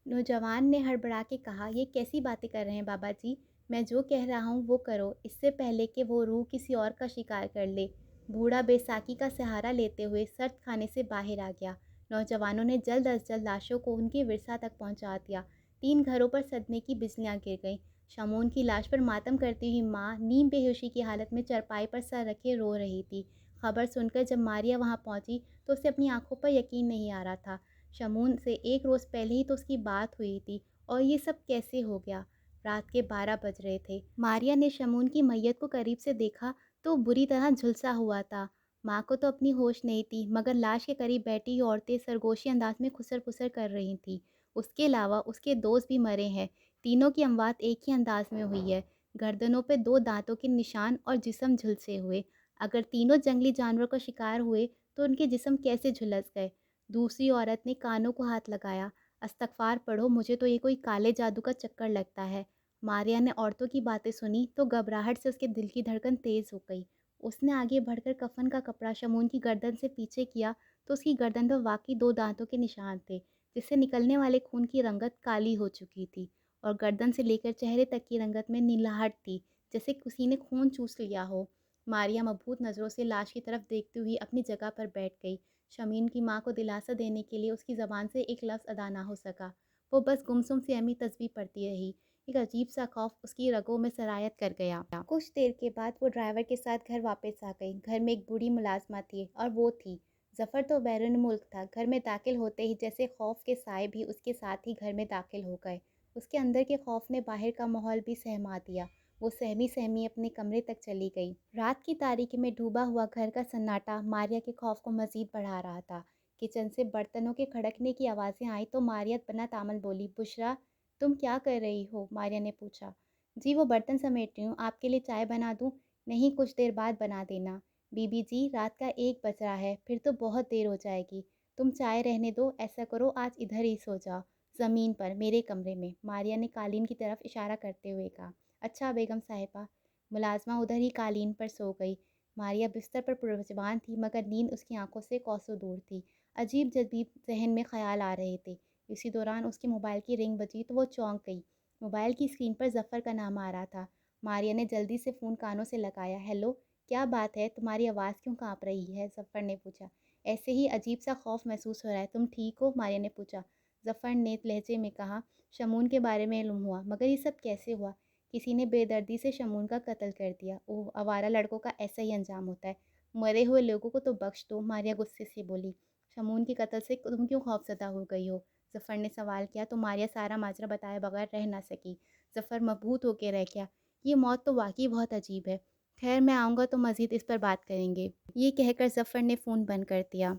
نوجوان نے ہڑبڑا کے کہا، یہ کیسی باتیں کر رہے ہیں بابا جی؟ میں جو کہہ رہا ہوں وہ کرو، اس سے پہلے کہ وہ روح کسی اور کا شکار کر لے۔ بوڑھا بے ساکھی کا سہارا لیتے ہوئے سرد خانے سے باہر آ گیا۔ نوجوانوں نے جلد از جلد لاشوں کو ان کے ورثاء تک پہنچا دیا۔ 3 گھروں پر صدمے کی بجلیاں گر گئیں۔ شمون کی لاش پر ماتم کرتی ہوئی ماں نیم بے ہوشی کی حالت میں چرپائی پر سر رکھے رو رہی تھی۔ خبر سن کر جب ماریا وہاں پہنچی تو اسے اپنی آنکھوں پر یقین نہیں آ رہا تھا۔ شمون سے 1 روز پہلے ہی تو اس کی بات ہوئی تھی اور یہ سب کیسے ہو گیا؟ رات کے 12 بج رہے تھے۔ ماریا نے شمون کی میت کو قریب سے دیکھا تو بری طرح جھلسا ہوا تھا۔ ماں کو تو اپنی ہوش نہیں تھی، مگر لاش کے قریب بیٹھی یہ عورتیں سرگوشی انداز میں خسر پسر کر رہی تھیں۔ اس کے علاوہ اس کے دوست بھی مرے ہیں۔ تینوں کی اموات ایک ہی انداز میں ہوئی ہے، گردنوں پہ 2 دانتوں کے نشان اور جسم جھلسے ہوئے۔ اگر تینوں جنگلی جانور کا شکار ہوئے تو ان کے جسم کیسے جھلس گئے؟ دوسری عورت نے کانوں کو ہاتھ لگایا۔ استغفار پڑھو، مجھے تو یہ کوئی کالے جادو کا چکر لگتا ہے۔ ماریا نے عورتوں کی باتیں سنی تو گھبراہٹ سے اس کے دل کی دھڑکن تیز ہو گئی۔ اس نے آگے بڑھ کر کفن کا کپڑا شمون کی گردن سے پیچھے کیا تو اس کی گردن پر واقعی 2 دانتوں کے نشان تھے، جس سے نکلنے والے خون کی رنگت کالی ہو چکی تھی، اور گردن سے لے کر چہرے تک کی رنگت میں نیلاہٹ تھی، جیسے کسی نے خون چوس لیا ہو۔ ماریا مبہوت نظروں سے لاش کی طرف دیکھتی ہوئی اپنی جگہ پر بیٹھ گئی۔ شمین کی ماں کو دلاسا دینے کے لیے اس کی زبان سے ایک لفظ ادا نہ ہو سکا۔ وہ بس گمسم سی امی تسبیح پڑھتی رہی۔ ایک عجیب سا خوف اس کی رگوں میں سرایت کر گیا۔ کچھ دیر کے بعد وہ ڈرائیور کے ساتھ گھر واپس آ گئی۔ گھر میں ایک بوڑھی ملازمہ تھی اور وہ تھی۔ ظفر تو بیرون ملک تھا۔ گھر میں داخل ہوتے ہی جیسے خوف کے سائے بھی اس کے ساتھ ہی گھر میں داخل ہو گئے۔ اس کے اندر کے خوف نے باہر کا ماحول بھی سہما دیا۔ وہ سہمی سہمی اپنے کمرے تک چلی گئی۔ رات کی تاریکی میں ڈوبا ہوا گھر کا سناٹا ماریا کے خوف کو مزید بڑھا رہا تھا۔ کچن سے برتنوں کے کھڑکنے کی آوازیں آئیں تو ماریا بنا تامل بولی، بشریٰ تم کیا کر رہی ہو؟ ماریا نے پوچھا۔ جی وہ برتن سمیٹ رہی ہوں، آپ کے لیے چائے بنا دوں؟ نہیں، کچھ دیر بعد بنا دینا۔ بی بی جی رات کا 1 بج رہا ہے، پھر تو بہت دیر ہو جائے گی۔ تم چائے رہنے دو، ایسا کرو آج ادھر ہی سو جاؤ، زمین پر میرے کمرے میں، ماریا نے قالین کی طرف اشارہ کرتے ہوئے کہا۔ اچھا بیگم صاحبہ۔ ملازمہ ادھر ہی قالین پر سو گئی۔ ماریا بستر پر پرزبان تھی مگر نیند اس کی آنکھوں سے کوسوں دور تھی۔ عجیب جدید ذہن میں خیال آ رہے تھے۔ اسی دوران اس کے موبائل کی رنگ بجی تو وہ چونک گئی۔ موبائل کی اسکرین پر ظفر کا نام آ رہا تھا۔ ماریا نے جلدی سے فون کانوں سے لگایا۔ ہیلو، کیا بات ہے؟ تمہاری آواز کیوں کانپ رہی ہے؟ ظفر نے پوچھا۔ ایسے ہی عجیب سا خوف محسوس ہو رہا ہے۔ تم ٹھیک ہو؟ ماریا نے پوچھا۔ ظفر نے لہجے میں کہا۔ شمون کے بارے میں علم ہوا، مگر یہ سب کیسے ہوا؟ کسی نے بے دردی سے شمون کا قتل کر دیا۔ اوہ، آوارہ لڑکوں کا ایسا ہی انجام ہوتا ہے۔ مرے ہوئے لوگوں کو تو بخش دو، ماریا غصے سے بولی۔ شمون کے قتل سے تم کیوں خوفزدہ ہو گئی ہو؟ ظفر نے سوال کیا تو ماریا سارا ماجرا بتائے بغیر رہ نہ سکی۔ ظفر مبہوت ہو کے رہ گیا۔ یہ موت تو واقعی بہت عجیب ہے۔ خیر میں آؤں گا تو مزید اس پر بات کریں گے۔ یہ کہہ کر ظفر نے فون بند کر دیا۔